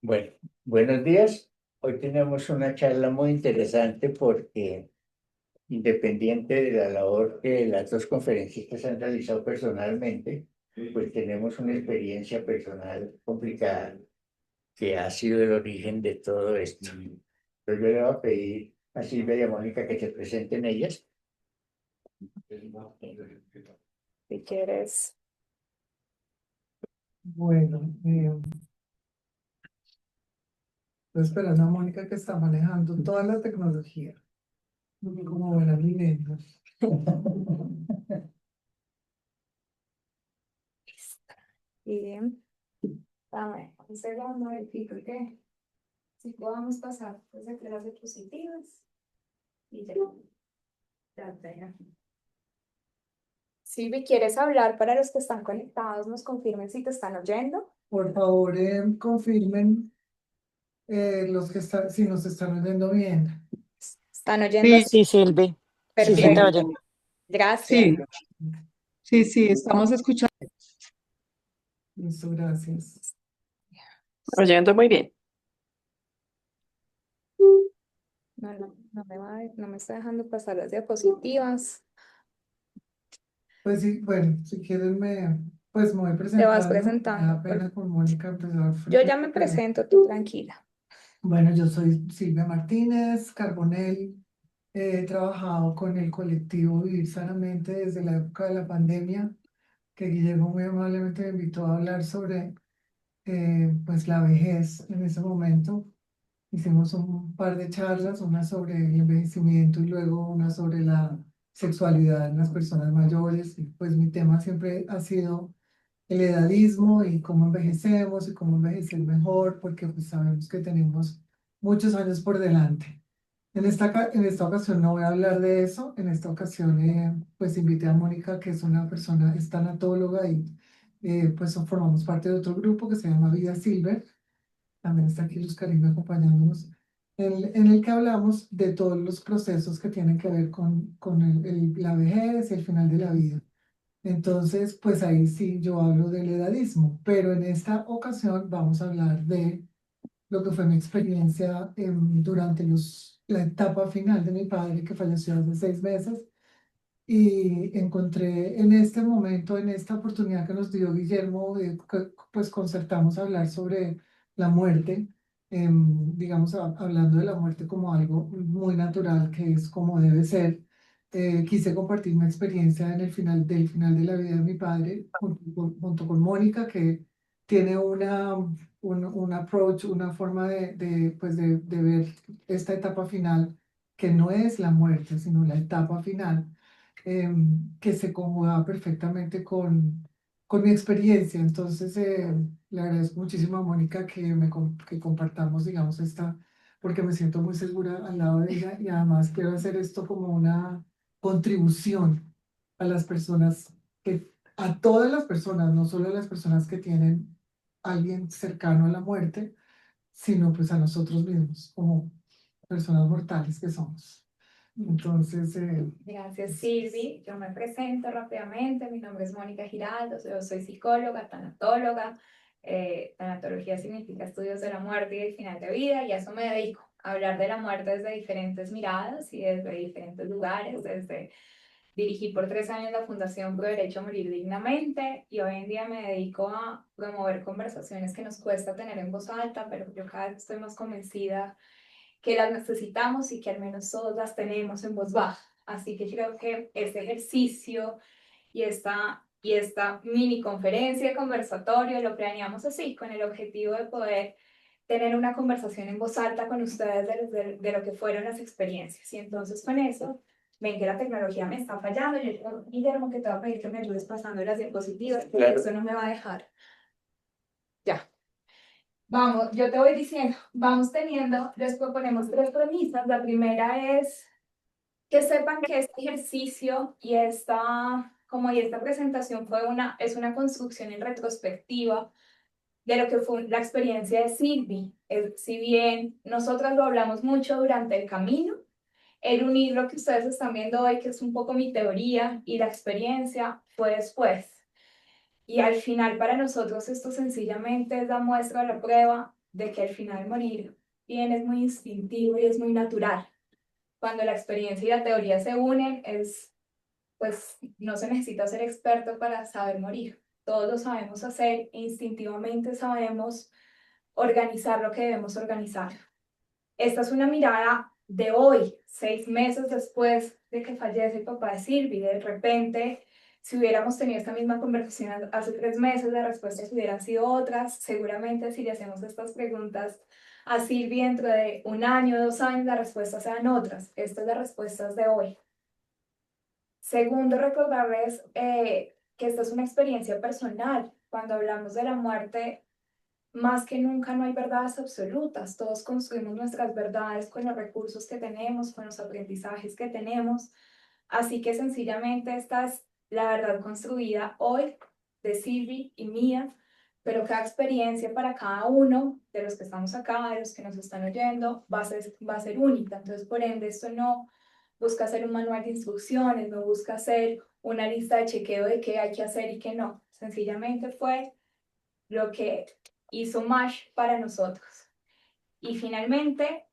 Bueno, buenos días. Hoy tenemos una charla muy interesante porque independiente de la labor que las dos conferencistas han realizado personalmente, pues tenemos una experiencia personal complicada que ha sido el origen de todo esto. Entonces yo le voy a pedir a Silvia y a Mónica que se presenten ellas. Si quieres. Bueno, estoy esperando a Mónica que está manejando toda la tecnología, como buena millennial. Bien. Dame un segundo, verifico que si podamos pasar desde clases diapositivas y ya. Ya. Silvi, ¿quieres hablar para los que están conectados? Nos confirmen si te están oyendo. Por favor, confirmen los que están, si nos están oyendo bien. ¿Están oyendo? Sí, Silvi. Sí, se te oye. Perfecto. Gracias. Sí, sí, estamos escuchando. Listo, gracias. Oyendo muy bien. No me está dejando pasar las diapositivas. Pues sí, bueno, si quieren pues me voy Te vas presentando. Me presentando. da pena con Mónica empezar Yo ya frente, me pero- presento, tú tranquila. Bueno, yo soy Silvia Martínez Carbonell. He trabajado con el colectivo Vivir Sanamente desde la época de la pandemia, que Guillermo muy amablemente me invitó a hablar sobre pues la vejez en ese momento. Hicimos un par de charlas, una sobre el envejecimiento y luego una sobre la sexualidad en las personas mayores. Y pues mi tema siempre ha sido el edadismo y cómo envejecemos y cómo envejecer mejor, porque pues sabemos que tenemos muchos años por delante. En esta ocasión no voy a hablar de eso. En esta ocasión, pues invité a Mónica, que es una persona, es tanatóloga y pues formamos parte de otro grupo que se llama Vida Silver. También está aquí Luz Karina acompañándonos, en el que hablamos de todos los procesos que tienen que ver con la vejez y el final de la vida. Entonces, pues ahí sí yo hablo del edadismo, pero en esta ocasión vamos a hablar de lo que fue mi experiencia durante la etapa final de mi padre, que falleció hace 6 meses, y encontré en este momento, en esta oportunidad que nos dio Guillermo, pues concertamos hablar sobre la muerte, digamos, hablando de la muerte como algo muy natural, que es como debe ser. Quise compartir mi experiencia del final de la vida de mi padre, junto con Mónica, que tiene un approach, una forma pues de ver esta etapa final, que no es la muerte, sino la etapa final, que se conjugaba perfectamente con mi experiencia. Entonces, le agradezco muchísimo a Mónica que compartamos, digamos, porque me siento muy segura al lado de ella y además quiero hacer esto como una contribución a las personas, a todas las personas, no solo a las personas que tienen a alguien cercano a la muerte, sino pues a nosotros mismos, como personas mortales que somos. Entonces, Gracias, Silvi. Yo me presento rápidamente. Mi nombre es Mónica Giraldo. Yo soy psicóloga, tanatóloga. Tanatología significa estudios de la muerte y del final de vida, y a eso me dedico, a hablar de la muerte desde diferentes miradas y desde diferentes lugares. Dirigí por 3 años la Fundación Pro Derecho a Morir Dignamente, y hoy en día me dedico a promover conversaciones que nos cuesta tener en voz alta, pero yo cada vez estoy más convencida que las necesitamos y que al menos todos las tenemos en voz baja. Así que creo que este ejercicio y esta mini conferencia, conversatorio, lo planeamos así, con el objetivo de poder tener una conversación en voz alta con ustedes de lo que fueron las experiencias. Y entonces con eso, ven que la tecnología me está fallando. Y yo, Guillermo, que te voy a pedir que me ayudes pasando las diapositivas, porque Claro. eso no me va a dejar. Ya. Vamos, yo te voy diciendo, vamos teniendo, les proponemos 3 premisas. La primera es que sepan que este ejercicio y esta presentación es una construcción en retrospectiva de lo que fue la experiencia de Silvi. Si bien nosotras lo hablamos mucho durante el camino, el unir lo que ustedes están viendo hoy, que es un poco mi teoría, y la experiencia, fue después. Y al final para nosotros esto sencillamente es la muestra, la prueba de que al final morir bien es muy instintivo y es muy natural. Cuando la experiencia y la teoría se unen, pues no se necesita ser experto para saber morir. Todos lo sabemos hacer e instintivamente sabemos organizar lo que debemos organizar. Esta es una mirada de hoy, 6 meses después de que fallece el papá de Silvi. De repente, si hubiéramos tenido esta misma conversación hace 3 meses, las respuestas hubieran sido otras. Seguramente si le hacemos estas preguntas a Silvi dentro de 1 año, 2 años, las respuestas sean otras. Estas son las respuestas de hoy. Segundo, recordarles que esta es una experiencia personal. Cuando hablamos de la muerte, más que nunca no hay verdades absolutas. Todos construimos nuestras verdades con los recursos que tenemos, con los aprendizajes que tenemos. Así que sencillamente esta es la verdad construida hoy de Silvi y mía, pero cada experiencia para cada uno de los que estamos acá, de los que nos están oyendo, va a ser única. Entonces, por ende, esto no busca hacer un manual de instrucciones, no busca hacer una lista de chequeo de qué hay que hacer y qué no. Sencillamente fue lo que hizo Mash para nosotros. Y finalmente,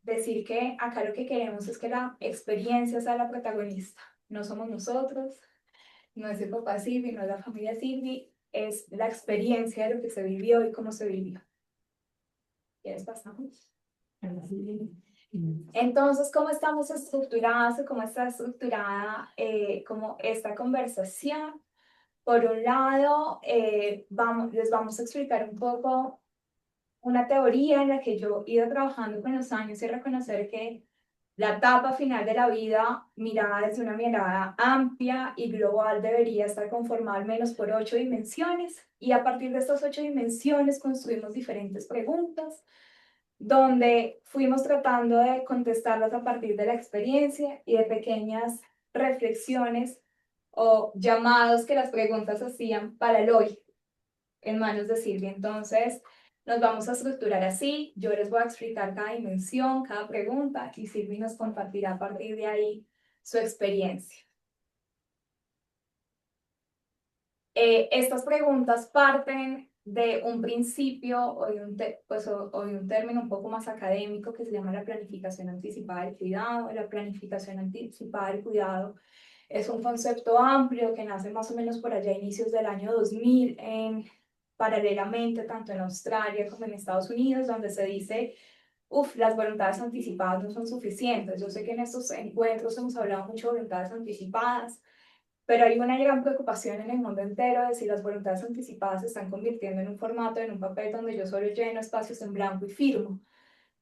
decir que acá lo que queremos es que la experiencia sea la protagonista. No somos nosotros, no es el papá Silvi, no es la familia Silvi, es la experiencia de lo que se vivió y cómo se vivió. ¿Quieres pasamos? Entonces, ¿cómo estamos estructuradas o cómo está estructurada como esta conversación? Por un lado, les vamos a explicar un poco una teoría en la que yo he ido trabajando con los años y reconocer que la etapa final de la vida, mirada desde una mirada amplia y global, debería estar conformada al menos por 8 dimensiones, y a partir de estas 8 dimensiones construimos diferentes preguntas, donde fuimos tratando de contestarlas a partir de la experiencia y de pequeñas reflexiones o llamados que las preguntas hacían para el hoy, en manos de Silvia. Entonces, nos vamos a estructurar así. Yo les voy a explicar cada dimensión, cada pregunta, y Silvia nos compartirá a partir de ahí su experiencia. Estas preguntas parten de un principio o de un término un poco más académico que se llama la planificación anticipada del cuidado. La planificación anticipada del cuidado es un concepto amplio que nace más o menos por allá a inicios del año 2000 paralelamente tanto en Australia como en Estados Unidos, donde se dice, las voluntades anticipadas no son suficientes. Yo sé que en estos encuentros hemos hablado mucho de voluntades anticipadas, pero hay una gran preocupación en el mundo entero de si las voluntades anticipadas se están convirtiendo en un formato, en un papel donde yo solo lleno espacios en blanco y firmo.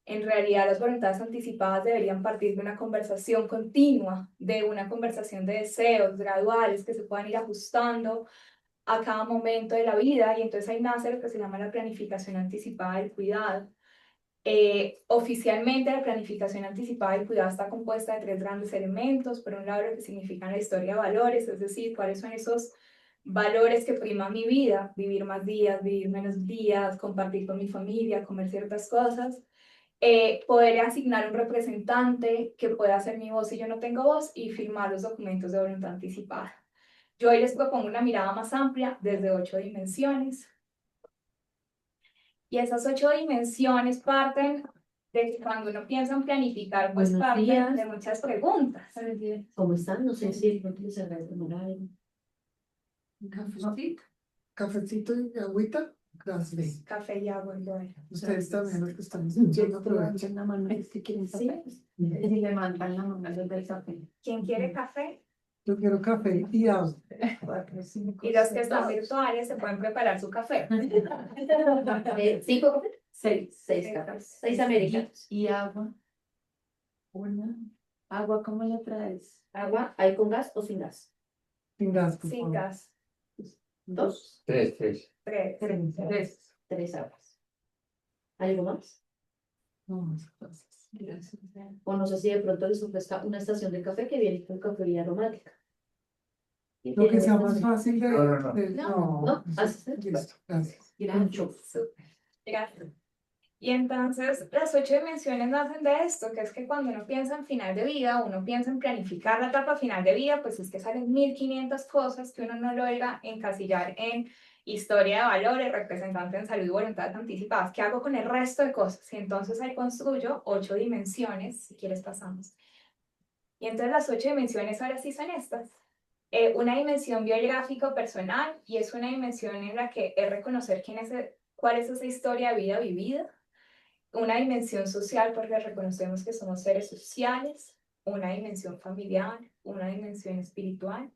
En realidad, las voluntades anticipadas deberían partir de una conversación continua, de una conversación de deseos graduales que se puedan ir ajustando a cada momento de la vida, y entonces ahí nace lo que se llama la planificación anticipada del cuidado. Oficialmente la planificación anticipada del cuidado está compuesta de 3 grandes elementos. Por un lado, lo que significa la historia de valores, es decir, cuáles son esos valores que priman mi vida: vivir más días, vivir menos días, compartir con mi familia, comer ciertas cosas. Poder asignar un representante que pueda ser mi voz si yo no tengo voz, y firmar los documentos de voluntad anticipada. Yo hoy les propongo una mirada más amplia desde 8 dimensiones. Y esas 8 dimensiones parten de que cuando uno piensa en planificar, pues parten de muchas preguntas. ¿Cómo están? No sé si no tienes algo de tomar algo. Cafecito. Cafecito y agüita. Gracias. Café y agua. Bueno. Ustedes también los que están Yo escuchando, no puedo aprovechen. la mano, es que quieren Sí. café. Y le mandan la mano del café. ¿Quién quiere café? Yo quiero café y agua. Y los que están virtuales se pueden preparar su café. 5 cafés. 6 6 cafés. 6 americanos. Y agua. Una. Agua, ¿cómo la traes? Agua, ¿hay con gas o sin gas? Sin gas, por Sin favor. gas. 2. 3. 3. 3 aguas. ¿Algo más? No, muchas gracias. Gracias. O no sé si de pronto les ofrezca una estación de café que viene con cafetería aromática. Lo que sea más fácil de... No. No, así es. Listo, gracias. Gracias. Gracias. Y entonces las 8 dimensiones nacen de esto, que es que cuando uno piensa en final de vida, uno piensa en planificar la etapa final de vida, pues es que salen 1500 cosas que uno no logra encasillar en historia de valores, representante en salud y voluntades anticipadas. ¿Qué hago con el resto de cosas? Y entonces ahí construyo 8 dimensiones, si quieres pasamos. Y entonces las 8 dimensiones ahora sí son estas. Una dimensión biográfica personal, y es una dimensión en la que es reconocer cuál es esa historia de vida vivida. Una dimensión social, porque reconocemos que somos seres sociales. Una dimensión familiar, una dimensión espiritual,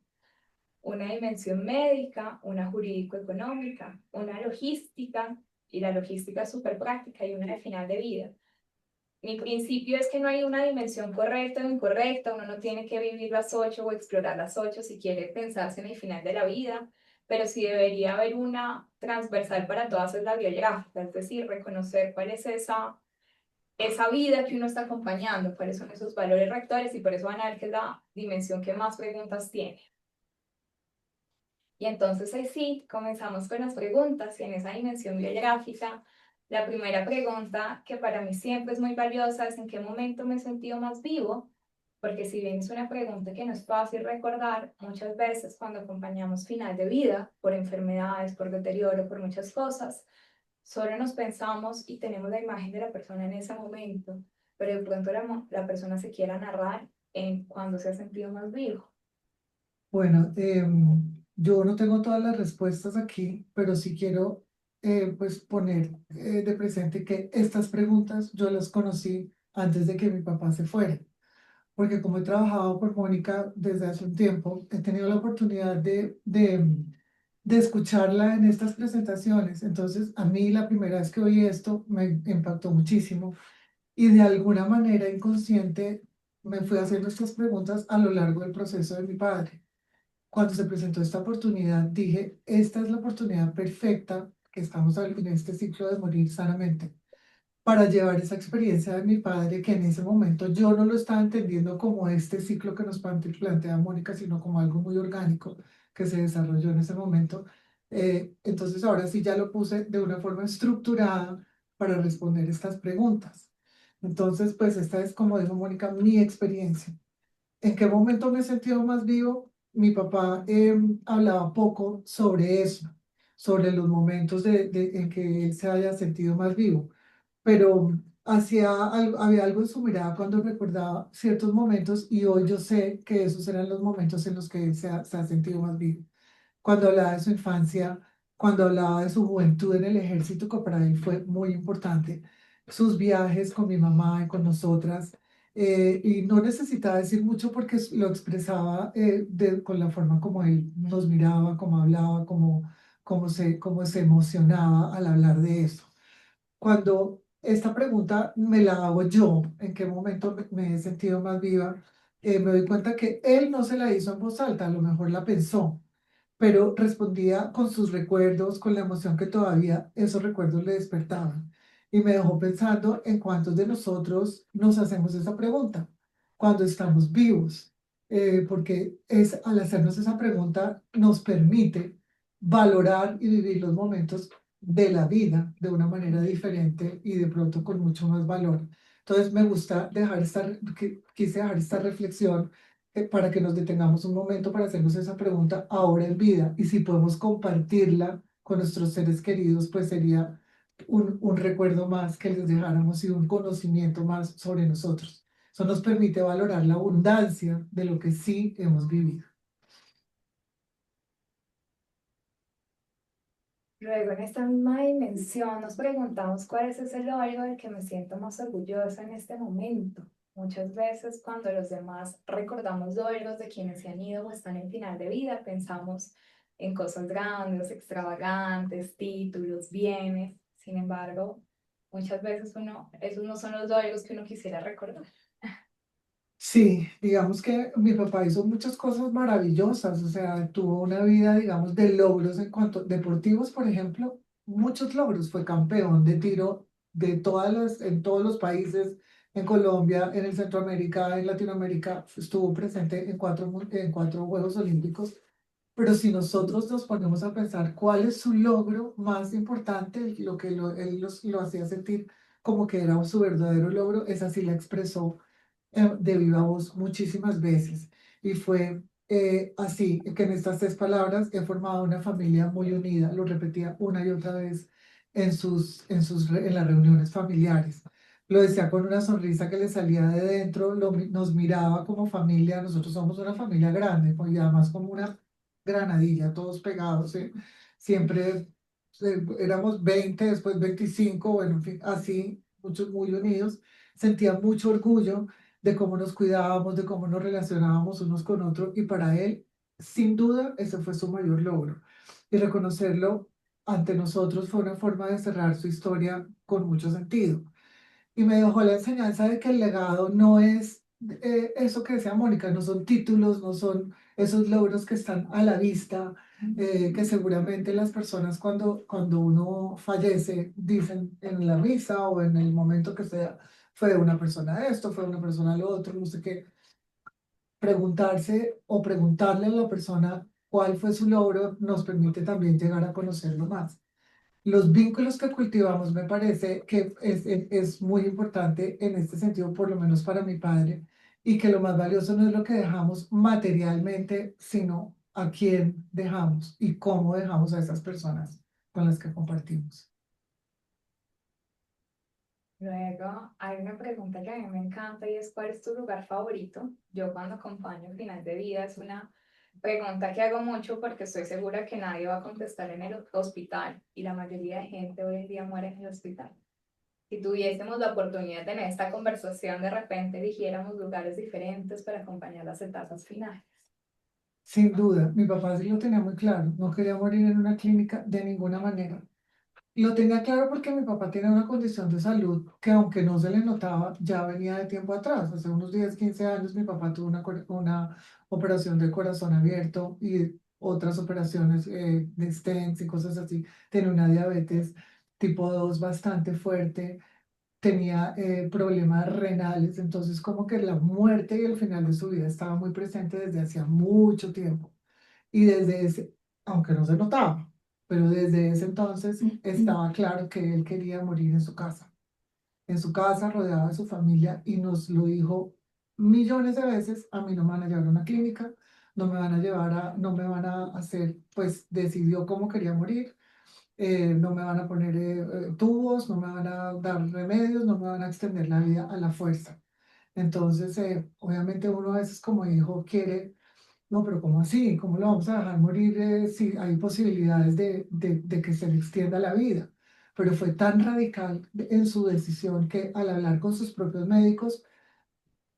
una dimensión médica, una jurídico-económica, una logística, y la logística es súper práctica, y una de final de vida. Mi principio es que no hay una dimensión correcta o incorrecta, uno no tiene que vivir las 8 o explorar las 8 si quiere pensarse en el final de la vida, pero sí debería haber una transversal para todas, es la biográfica, es decir, reconocer cuál es esa vida que uno está acompañando, cuáles son esos valores rectores, y por eso van a ver que es la dimensión que más preguntas tiene. Y entonces ahí sí, comenzamos con las preguntas, y en esa dimensión biográfica, la primera pregunta, que para mí siempre es muy valiosa, es ¿en qué momento me he sentido más vivo? Porque si bien es una pregunta que no es fácil recordar, muchas veces cuando acompañamos final de vida, por enfermedades, por deterioro, por muchas cosas, solo nos pensamos y tenemos la imagen de la persona en ese momento, pero de pronto la persona se quiera narrar en cuando se ha sentido más vivo. Bueno, yo no tengo todas las respuestas aquí, pero sí quiero pues poner de presente que estas preguntas yo las conocí antes de que mi papá se fuera, porque como he trabajado por Mónica desde hace un tiempo, he tenido la oportunidad de escucharla en estas presentaciones. Entonces, a mí la primera vez que oí esto me impactó muchísimo y de alguna manera inconsciente me fui haciendo estas preguntas a lo largo del proceso de mi padre. Cuando se presentó esta oportunidad, dije, esta es la oportunidad perfecta que estamos en este ciclo de morir sanamente, para llevar esa experiencia de mi padre, que en ese momento yo no lo estaba entendiendo como este ciclo que nos plantea Mónica, sino como algo muy orgánico que se desarrolló en ese momento. Entonces ahora sí ya lo puse de una forma estructurada para responder estas preguntas. Entonces, pues esta es, como dijo Mónica, mi experiencia. ¿En qué momento me he sentido más vivo? Mi papá hablaba poco sobre eso, sobre los momentos en que él se haya sentido más vivo, pero había algo en su mirada cuando recordaba ciertos momentos, y hoy yo sé que esos eran los momentos en los que él se ha sentido más vivo. Cuando hablaba de su infancia, cuando hablaba de su juventud en el ejército, que para él fue muy importante, sus viajes con mi mamá y con nosotras, y no necesitaba decir mucho porque lo expresaba con la forma como él nos miraba, como hablaba, como se emocionaba al hablar de eso. Cuando esta pregunta me la hago yo, ¿en qué momento me he sentido más viva? Me doy cuenta que él no se la hizo en voz alta, a lo mejor la pensó, pero respondía con sus recuerdos, con la emoción que todavía esos recuerdos le despertaban. Y me dejó pensando en cuántos de nosotros nos hacemos esa pregunta cuando estamos vivos. Porque al hacernos esa pregunta nos permite valorar y vivir los momentos de la vida de una manera diferente y de pronto con mucho más valor. Entonces me gusta quise dejar esta reflexión para que nos detengamos un momento para hacernos esa pregunta ahora en vida, y si podemos compartirla con nuestros seres queridos, pues sería un recuerdo más que les dejáramos y un conocimiento más sobre nosotros. Eso nos permite valorar la abundancia de lo que sí hemos vivido. Luego, en esta misma dimensión, nos preguntamos cuál es ese logro del que me siento más orgullosa en este momento. Muchas veces, cuando los demás recordamos logros de quienes se han ido o están en final de vida, pensamos en cosas grandes, extravagantes, títulos, bienes. Sin embargo, muchas veces esos no son los logros que uno quisiera recordar. Sí, digamos que mi papá hizo muchas cosas maravillosas, o sea, tuvo una vida, digamos, de logros en cuanto deportivos, por ejemplo, muchos logros. Fue campeón de tiro en todos los países, en Colombia, en el Centroamérica, en Latinoamérica, estuvo presente en 4 Juegos Olímpicos. Pero si nosotros nos ponemos a pensar cuál es su logro más importante, lo que lo hacía sentir como que era su verdadero logro, esa sí la expresó de viva voz muchísimas veces, y fue así que en estas 3 palabras he formado una familia muy unida, lo repetía una y otra vez en las reuniones familiares. Lo decía con una sonrisa que le salía de dentro, nos miraba como familia, nosotros somos una familia grande, pues, y además como una granadilla, todos pegados, siempre éramos 20, después 25, bueno, en fin, así, muchos muy unidos. Sentía mucho orgullo de cómo nos cuidábamos, de cómo nos relacionábamos unos con otros, y para él, sin duda, ese fue su mayor logro. Y reconocerlo ante nosotros fue una forma de cerrar su historia con mucho sentido. Y me dejó la enseñanza de que el legado no es eso que decía Mónica, no son títulos, no son esos logros que están a la vista, que seguramente las personas cuando uno fallece dicen en la misa o en el momento que sea, fue una persona esto, fue una persona lo otro, no sé qué. Preguntarse o preguntarle a la persona cuál fue su logro nos permite también llegar a conocerlo más. Los vínculos que cultivamos me parece que es muy importante en este sentido, por lo menos para mi padre, y que lo más valioso no es lo que dejamos materialmente, sino a quién dejamos y cómo dejamos a esas personas con las que compartimos. Luego hay una pregunta que a mí me encanta y es ¿cuál es tu lugar favorito? Yo cuando acompaño el final de vida es una pregunta que hago mucho porque estoy segura que nadie va a contestar en el hospital y la mayoría de gente hoy en día muere en el hospital. Si tuviésemos la oportunidad de tener esta conversación, de repente eligiéramos lugares diferentes para acompañar las etapas finales. Sin duda, mi papá sí lo tenía muy claro, no quería morir en una clínica de ninguna manera. Lo tenía claro porque mi papá tiene una condición de salud que, aunque no se le notaba, ya venía de tiempo atrás. Hace unos 10, 15 años mi papá tuvo una operación de corazón abierto y otras operaciones de stents y cosas así. Tenía una diabetes tipo 2 bastante fuerte, tenía problemas renales, entonces como que la muerte y el final de su vida estaba muy presente desde hacía mucho tiempo. Y desde ese, aunque no se notaba, pero desde ese entonces estaba claro que él quería morir en su casa, rodeado de su familia, y nos lo dijo millones de veces: a mí no me van a llevar a una clínica, no me van a llevar no me van a hacer, pues decidió cómo quería morir, no me van a poner tubos, no me van a dar remedios, no me van a extender la vida a la fuerza. Entonces, obviamente uno a veces como hijo quiere, no, pero ¿cómo así? ¿Cómo lo vamos a dejar morir si hay posibilidades de que se le extienda la vida? Pero fue tan radical en su decisión que, al hablar con sus propios médicos,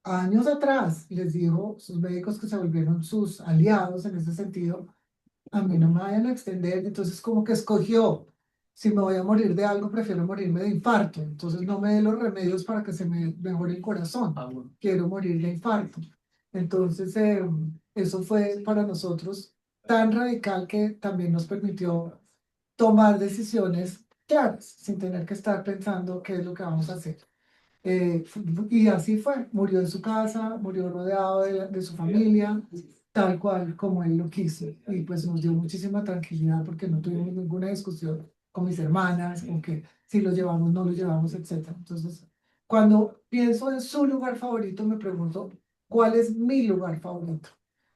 años atrás, les dijo, sus médicos, que se volvieron sus aliados en ese sentido: a mí no me vayan a extender. Entonces como que escogió: si me voy a morir de algo, prefiero morirme de infarto, entonces no me dé los remedios para que se me mejore el corazón, quiero morir de infarto. Entonces eso fue para nosotros tan radical que también nos permitió tomar decisiones claras, sin tener que estar pensando qué es lo que vamos a hacer. Y así fue, murió en su casa, murió rodeado de su familia, tal cual como él lo quiso. Y pues nos dio muchísima tranquilidad porque no tuvimos ninguna discusión con mis hermanas, con que si lo llevamos, no lo llevamos, etcétera. Entonces, cuando pienso en su lugar favorito, me pregunto: ¿cuál es mi lugar favorito?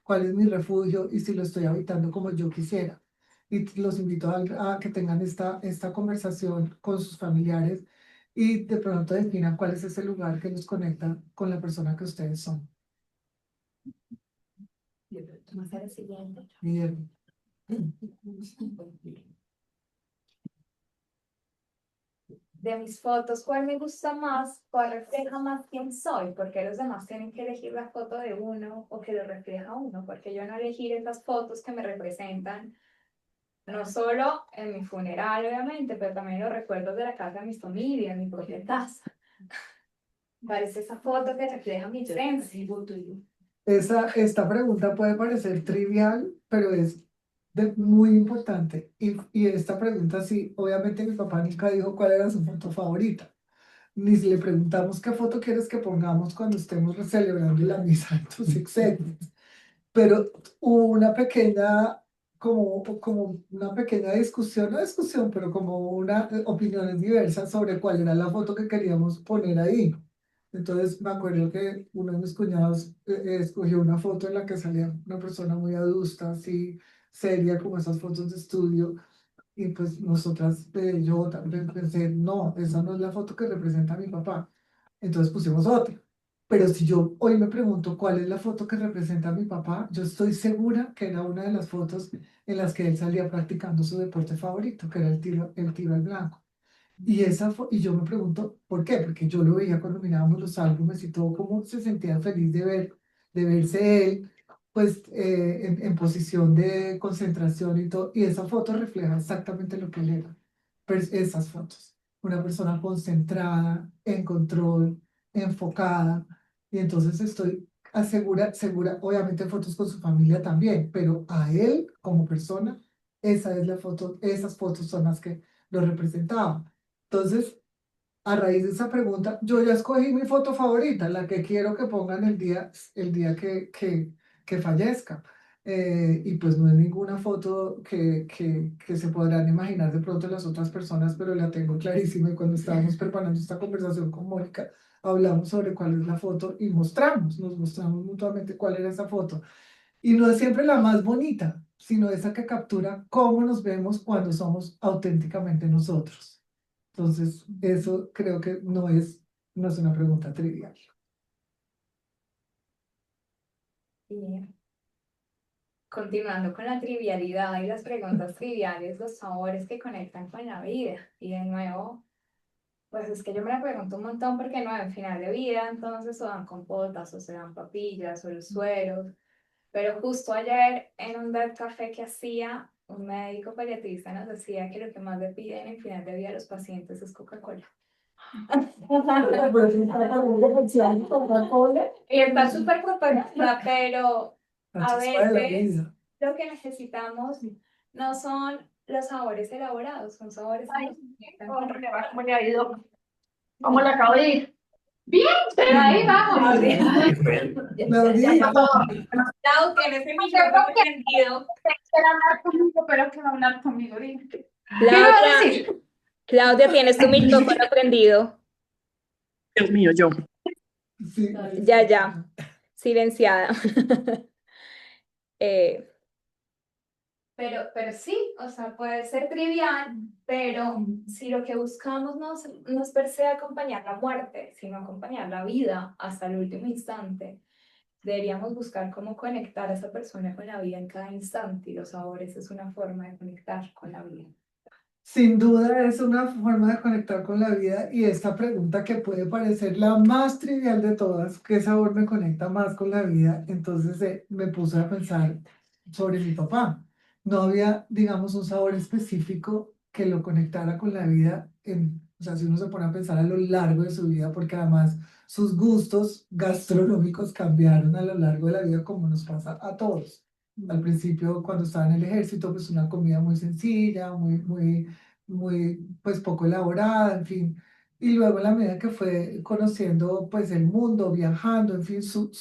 ¿Cuál es mi refugio? Y si lo estoy habitando como yo quisiera. Y los invito a que tengan esta conversación con sus familiares y de pronto definan cuál es ese lugar que los conecta con la persona que ustedes son. Vamos a la siguiente. Guillermo. De mis fotos, ¿cuál me gusta más? ¿Cuál refleja más quién soy? Porque los demás tienen que elegir la foto de uno o que lo refleja uno, porque yo no elegir esas fotos que me representan, no solo en mi funeral, obviamente, pero también los recuerdos de la casa de mis familias, mi propia casa. ¿Cuál es esa foto que refleja mi esencia? Esta pregunta puede parecer trivial, pero es muy importante. Y esta pregunta, sí, obviamente mi papá nunca dijo cuál era su foto favorita. Ni si le preguntamos qué foto quieres que pongamos cuando estemos celebrando la misa en tus exenios. Pero hubo una pequeña, como una pequeña discusión, no discusión, pero como una opiniones diversas sobre cuál era la foto que queríamos poner ahí. Entonces me acuerdo que uno de mis cuñados escogió una foto en la que salía una persona muy adusta, así seria, como esas fotos de estudio. Y pues nosotras, yo también pensé, no, esa no es la foto que representa a mi papá. Entonces pusimos otra. Pero si yo hoy me pregunto cuál es la foto que representa a mi papá, yo estoy segura que era una de las fotos en las que él salía practicando su deporte favorito, que era el tiro al blanco. Y yo me pregunto, ¿por qué? Porque yo lo veía cuando mirábamos los álbumes y todo, cómo se sentía feliz de verse él, pues en posición de concentración y todo. Y esa foto refleja exactamente lo que él era. Esas fotos. Una persona concentrada, en control, enfocada. Y entonces estoy segura, obviamente fotos con su familia también, pero a él como persona, esa es la foto, esas fotos son las que lo representaban. Entonces, a raíz de esa pregunta, yo ya escogí mi foto favorita, la que quiero que pongan el día que fallezca. Y pues no es ninguna foto que se podrán imaginar de pronto las otras personas, pero la tengo clarísima. Y cuando estábamos preparando esta conversación con Mónica, hablamos sobre cuál es la foto y nos mostramos mutuamente cuál era esa foto. Y no es siempre la más bonita, sino esa que captura cómo nos vemos cuando somos auténticamente nosotros. Entonces, eso creo que no es una pregunta trivial. Y continuando con la trivialidad y las preguntas triviales, los sabores que conectan con la vida. Y de nuevo, pues es que yo me la pregunto un montón porque no, en final de vida, entonces o dan compotas, o se dan papillas, o los sueros. Pero justo ayer en un del café que hacía, un médico pediatrista nos decía que lo que más le piden en final de vida a los pacientes es Coca-Cola. Y está súper propaganda, pero La a chispa de la veces vida. lo que necesitamos no son los sabores elaborados, son sabores que nos conectan con ¿Cómo le ha ido? ¿Cómo le acabo de ir? Bien, pero ahí vamos. Claudita, Clau, tienes el micrófono prendido. Quiero hablar conmigo, pero que va a hablar conmigo. Dime. ¿Qué me va a Claudia, decir? Claudia, tienes tu micrófono prendido. Dios mío, yo. sí, Ya, silenciada. Pero sí, o sea, puede ser trivial, pero si lo que buscamos no es per se acompañar la muerte, sino acompañar la vida hasta el último instante, deberíamos buscar cómo conectar a esa persona con la vida en cada instante, y los sabores es una forma de conectar con la vida. sin duda es una forma de conectar con la vida y esta pregunta que puede parecer la más trivial de todas, ¿qué sabor me conecta más con la vida? Entonces me puse a pensar sobre mi papá. No había, digamos, un sabor específico que lo conectara con la vida, o sea, si uno se pone a pensar a lo largo de su vida, porque además sus gustos gastronómicos cambiaron a lo largo de la vida como nos pasa a todos. Al principio, cuando estaba en el ejército, pues una comida muy sencilla, pues poco elaborada, en fin. Y luego, en la medida que fue conociendo, pues el mundo, viajando, en fin, sus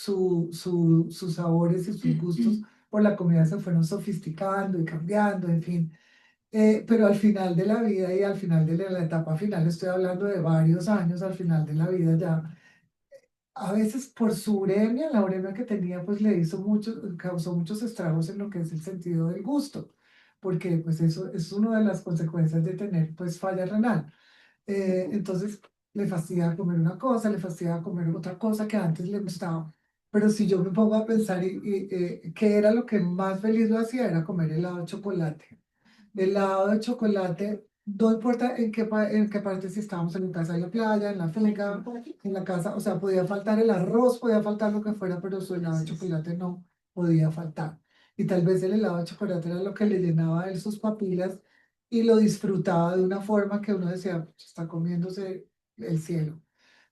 sabores y sus gustos por la comida se fueron sofisticando y cambiando, en fin. Pero al final de la vida y al final de la etapa final, estoy hablando de varios años, al final de la vida ya a veces por su uremia, la uremia que tenía, pues le causó muchos estragos en lo que es el sentido del gusto, porque pues eso es una de las consecuencias de tener pues falla renal. Entonces le fastidiaba comer una cosa, le fastidiaba comer otra cosa que antes le gustaba. Pero si yo me pongo a pensar qué era lo que más feliz lo hacía, era comer helado de chocolate. Helado de chocolate, no importa en qué parte, si estábamos en la casa de la playa, en la finca, en la casa, o sea, podía faltar el arroz, podía faltar lo que fuera, pero su helado de chocolate no podía faltar. Y tal vez el helado de chocolate era lo que le llenaba a él sus papilas y lo disfrutaba de una forma que uno decía, está comiéndose el cielo.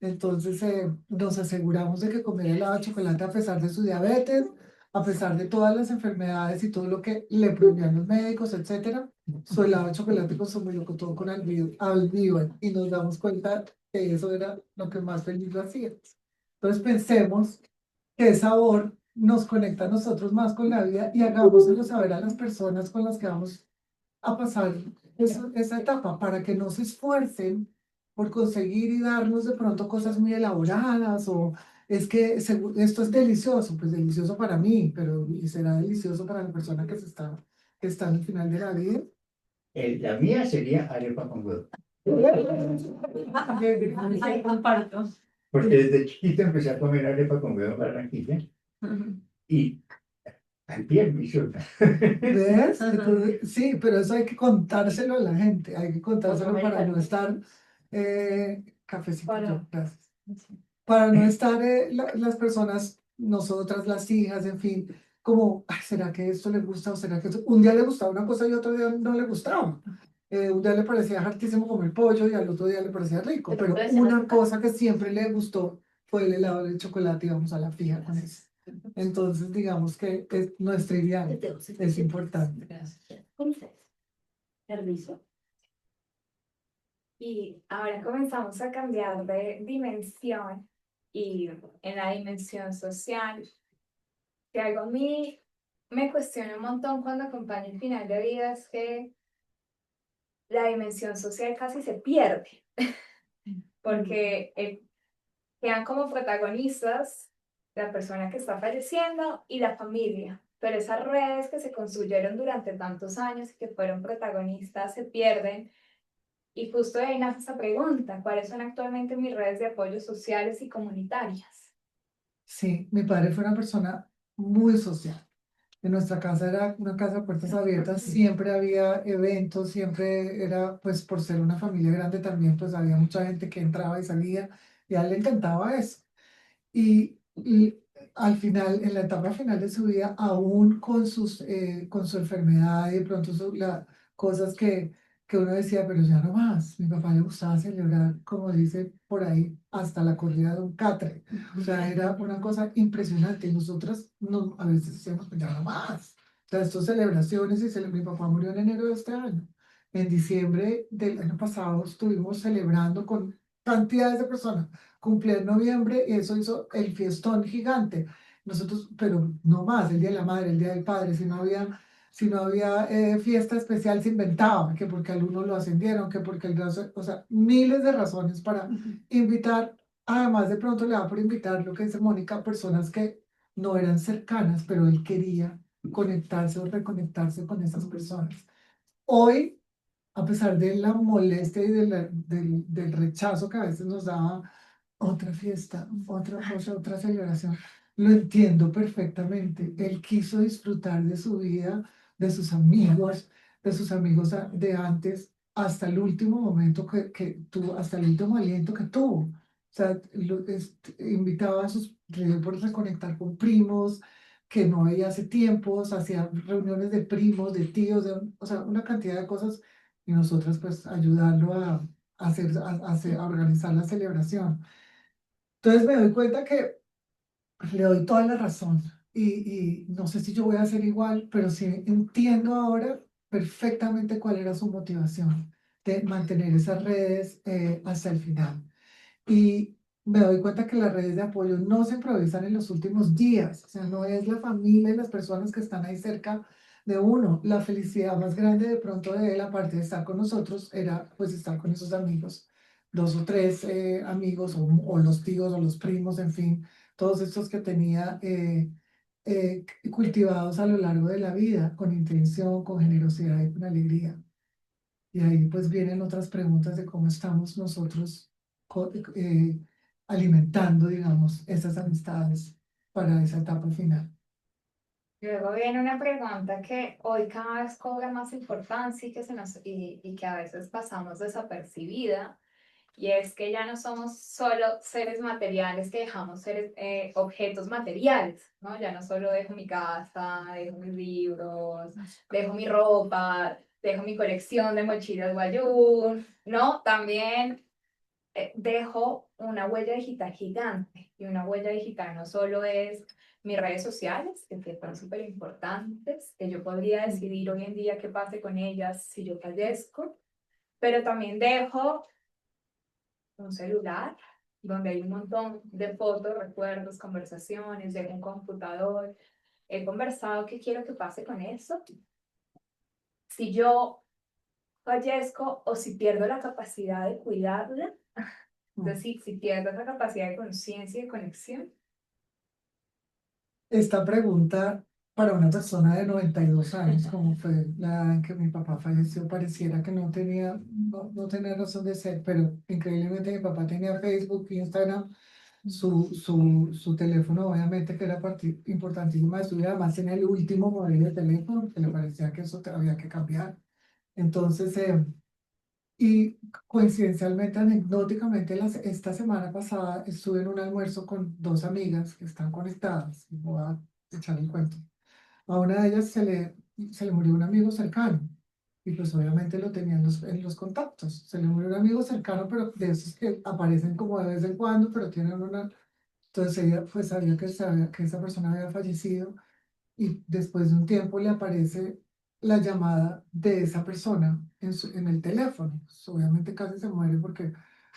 Entonces nos aseguramos de que comer helado de chocolate a pesar de su diabetes, a pesar de todas las enfermedades y todo lo que le prohibían los médicos, etcétera, su helado de chocolate consumido con todo con almíbar y nos damos cuenta que eso era lo que más feliz lo hacía. Entonces pensemos que el sabor nos conecta a nosotros más con la vida y hagámoslo saber a las personas con las que vamos a pasar esa etapa para que no se esfuercen por conseguir y darnos de pronto cosas muy elaboradas o es que esto es delicioso, pues delicioso para mí, pero ¿y será delicioso para la persona que está al final de la vida? La mía sería arepa con huevo. Ahí comparto. Porque desde chiquito empecé a comer arepa con huevo en Barranquilla y antier me hizo una. ¿Ves? Entonces, sí, pero eso hay que contárselo a la gente, hay que contárselo para no estar, cafecito, gracias. Para no estar las personas, nosotras, las hijas, en fin, como, "Ay, ¿será que esto le gusta o será que un día le gustaba una cosa y otro día no le gustaba? Un día le parecía hartísimo comer pollo y al otro día le parecía rico, pero una cosa que siempre le gustó fue el helado de chocolate y vamos a la fija con eso. Entonces, digamos que no es trivial, es importante. Gracias. ¿Cómo estás? Permiso. Y ahora comenzamos a cambiar de dimensión y en la dimensión social, que algo a mí me cuestiona un montón cuando acompaño el final de vida es que la dimensión social casi se pierde, porque quedan como protagonistas la persona que está falleciendo y la familia, pero esas redes que se construyeron durante tantos años y que fueron protagonistas se pierden. Y justo de ahí nace esa pregunta, ¿cuáles son actualmente mis redes de apoyo sociales y comunitarias? Sí, mi padre fue una persona muy social. En nuestra casa era una casa de puertas abiertas, siempre había eventos, siempre era, pues por ser una familia grande también, pues había mucha gente que entraba y salía y a él le encantaba eso. Y al final, en la etapa final de su vida, aún con su enfermedad y de pronto cosas que uno decía, pero ya no más. Mi papá le gustaba celebrar, como dice por ahí, hasta la corrida de un catre. O sea, era una cosa impresionante. Y nosotras no, a veces decíamos, pues ya no más. O sea, estas celebraciones, mi papá murió en enero de este año. En diciembre del año pasado estuvimos celebrando con cantidades de personas. Cumplí en noviembre y eso hizo el fiestón gigante. Nosotros, pero no más, el Día de la Madre, el Día del Padre, si no había fiesta especial se inventaba, que porque al uno lo ascendieron, que porque el brazo, o sea, miles de razones para invitar, además de pronto le da por invitar lo que dice Mónica, personas que no eran cercanas, pero él quería conectarse o reconectarse con esas personas. Hoy, a pesar de la molestia y del rechazo que a veces nos daba otra fiesta, otra cosa, otra celebración. Lo entiendo perfectamente. Él quiso disfrutar de su vida, de sus amigos de antes, hasta el último momento que tuvo, hasta el último aliento que tuvo. O sea, invitaba a le dio por reconectar con primos que no veía hace tiempos, hacía reuniones de primos, de tíos, o sea, una cantidad de cosas y nosotras pues ayudarlo a organizar la celebración. Entonces me doy cuenta que le doy toda la razón y no sé si yo voy a hacer igual, pero sí entiendo ahora perfectamente cuál era su motivación de mantener esas redes hasta el final. Y me doy cuenta que las redes de apoyo no se improvisan en los últimos días, o sea, no es la familia y las personas que están ahí cerca de uno. La felicidad más grande de pronto de él, aparte de estar con nosotros, era pues estar con esos amigos, dos o tres amigos o los tíos o los primos, en fin, todos estos que tenía cultivados a lo largo de la vida, con intención, con generosidad y con alegría. Y ahí pues vienen otras preguntas de cómo estamos nosotros eh, alimentando, digamos, esas amistades para esa etapa final. Luego viene una pregunta que hoy cada vez cobra más importancia y y que a veces pasamos desapercibida, y es que ya no somos solo seres materiales que dejamos ser objetos materiales, ¿no? Ya no solo dejo mi casa, dejo mis libros, dejo mi ropa, dejo mi colección de mochilas Guayú, ¿no? También dejo una huella digital gigante, y una huella digital no solo es mis redes sociales, que son súper importantes, que yo podría decidir hoy en día qué pase con ellas si yo fallezco, pero también dejo un celular donde hay un montón de fotos, recuerdos, conversaciones, dejo un computador, he conversado qué quiero que pase con eso, si yo fallezco o si pierdo la capacidad de cuidarla, decir, si pierdes la capacidad de conciencia y de conexión. Esta pregunta para una persona de 92 años, como fue la edad en que mi papá falleció, pareciera que no tenía razón de ser, pero increíblemente mi papá tenía Facebook, Instagram, su teléfono, obviamente, que era parte importantísima de su vida, además tenía el último modelo de teléfono, porque le parecía que eso había que cambiar. Entonces, y coincidencialmente, anecdóticamente, esta semana pasada estuve en un almuerzo con dos amigas que están conectadas, y voy a echar el cuento. A una de ellas se le murió un amigo cercano, y pues obviamente lo tenía en los contactos. Se le murió un amigo cercano, pero de esos que aparecen como de vez en cuando, pero tienen una... Entonces ella pues sabía que esa persona había fallecido, y después de un tiempo le aparece la llamada de esa persona en el teléfono. Pues, obviamente casi se muere porque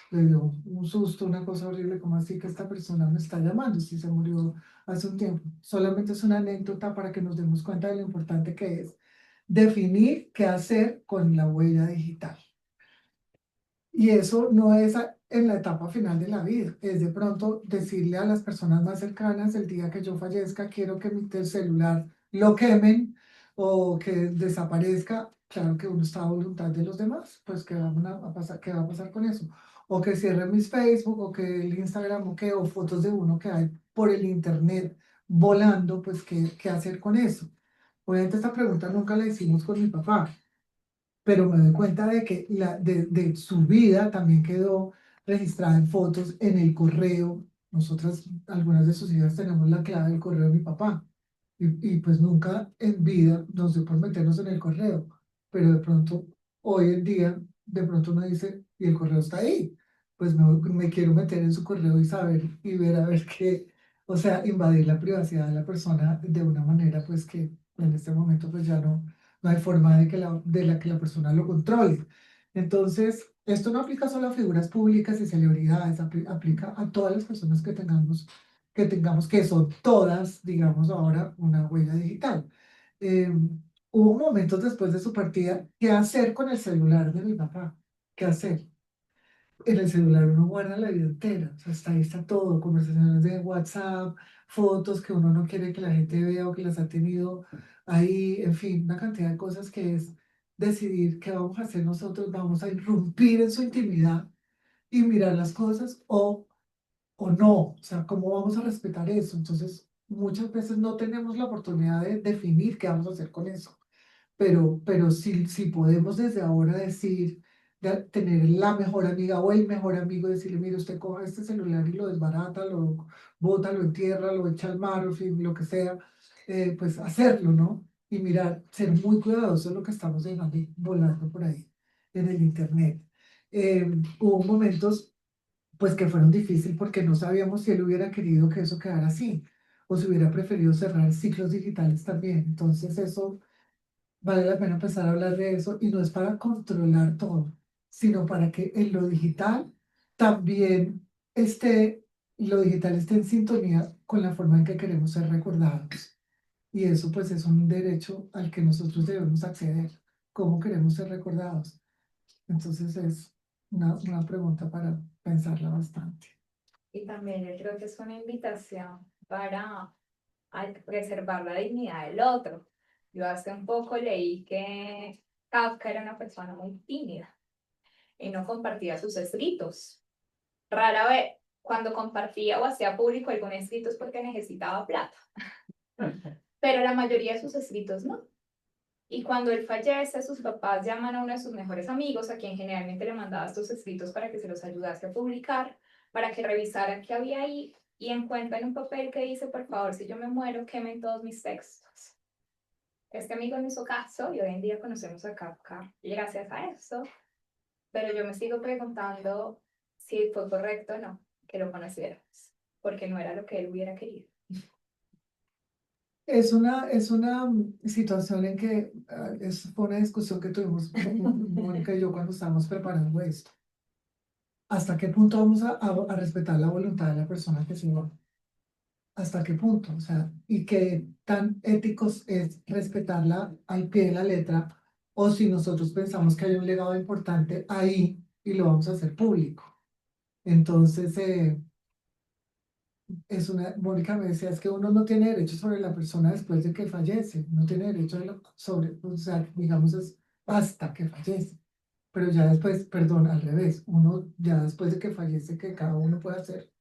le dio un susto, una cosa horrible, como así que esta persona me está llamando si se murió hace un tiempo. Solamente es una anécdota para que nos demos cuenta de lo importante que es definir qué hacer con la huella digital. Y eso no es en la etapa final de la vida, es de pronto decirle a las personas más cercanas, el día que yo fallezca, quiero que mi celular lo quemen o que desaparezca. Claro que uno está a voluntad de los demás, pues ¿qué va a pasar con eso? O que cierren mis Facebook, o que el Instagram, o fotos de uno que hay por el internet volando, pues ¿qué hacer con eso? Obviamente esta pregunta nunca la hicimos con mi papá, pero me doy cuenta de que de su vida también quedó registrada en fotos en el correo. Nosotras, algunas de sus hijas, tenemos la clave del correo de mi papá. Y pues nunca en vida nos dio por meternos en el correo. Pero de pronto, hoy en día, de pronto uno dice, y el correo está ahí. Pues me quiero meter en su correo y saber y ver a ver qué, o sea, invadir la privacidad de la persona de una manera pues que en este momento pues ya no hay forma de que la persona lo controle. Entonces, esto no aplica solo a figuras públicas y celebridades, aplica a todas las personas que tengamos, que son todas, digamos ahora, una huella digital. Eh, Hubo momentos después de su partida, ¿qué hacer con el celular de mi papá? ¿Qué hacer? En el celular uno guarda la vida entera, o sea, ahí está todo, conversaciones de WhatsApp, fotos que uno no quiere que la gente vea o que las ha tenido ahí, en fin, una cantidad de cosas que es decidir qué vamos a hacer nosotros, vamos a irrumpir en su intimidad y mirar las cosas o no, o sea, cómo vamos a respetar eso. Entonces, muchas veces no tenemos la oportunidad de definir qué vamos a hacer con eso, pero si podemos desde ahora decir, tener la mejor amiga o el mejor amigo, decirle, mire, usted coja este celular y lo desbarata, lo bota, lo entierra, lo echa al mar, o fin, lo que sea, pues hacerlo, ¿no? Y mirar, ser muy cuidadosos de lo que estamos dejando volando por ahí en el internet. Hubo momentos, pues, que fueron difíciles porque no sabíamos si él hubiera querido que eso quedara así, o si hubiera preferido cerrar ciclos digitales también. Entonces, eso vale la pena empezar a hablar de eso, y no es para controlar todo, sino para que en lo digital también lo digital esté en sintonía con la forma en que queremos ser recordados. Y eso pues es un derecho al que nosotros debemos acceder. ¿Cómo queremos ser recordados? Entonces es una pregunta para pensarla bastante. Y también yo creo que es una invitación para preservar la dignidad del otro. Yo hace un poco leí que Kafka era una persona muy tímida y no compartía sus escritos. Rara vez, cuando compartía o hacía público algún escrito es porque necesitaba plata. Pero la mayoría de sus escritos no. Y cuando él fallece, sus papás llaman a uno de sus mejores amigos, a quien generalmente le mandaba estos escritos para que se los ayudase a publicar, para que revisaran qué había ahí, y encuentran un papel que dice, por favor, si yo me muero, quemen todos mis textos. Este amigo me hizo caso y hoy en día conocemos a Kafka gracias a eso, pero yo me sigo preguntando si fue correcto o no que lo conociéramos, porque no era lo que él hubiera querido. Es una situación en que fue una discusión que tuvimos Mónica y yo cuando estábamos preparando esto. ¿Hasta qué punto vamos a respetar la voluntad de la persona que se va? ¿Hasta qué punto? O sea, ¿y qué tan éticos es respetarla al pie de la letra? O si nosotros pensamos que hay un legado importante ahí y lo vamos a hacer público. Entonces, Mónica me decía, es que uno no tiene derecho sobre la persona después de que fallece, no tiene derecho sobre, o sea, digamos, es hasta que fallece. Pero ya después, perdón, al revés, uno ya después de que fallece, que cada uno puede hacer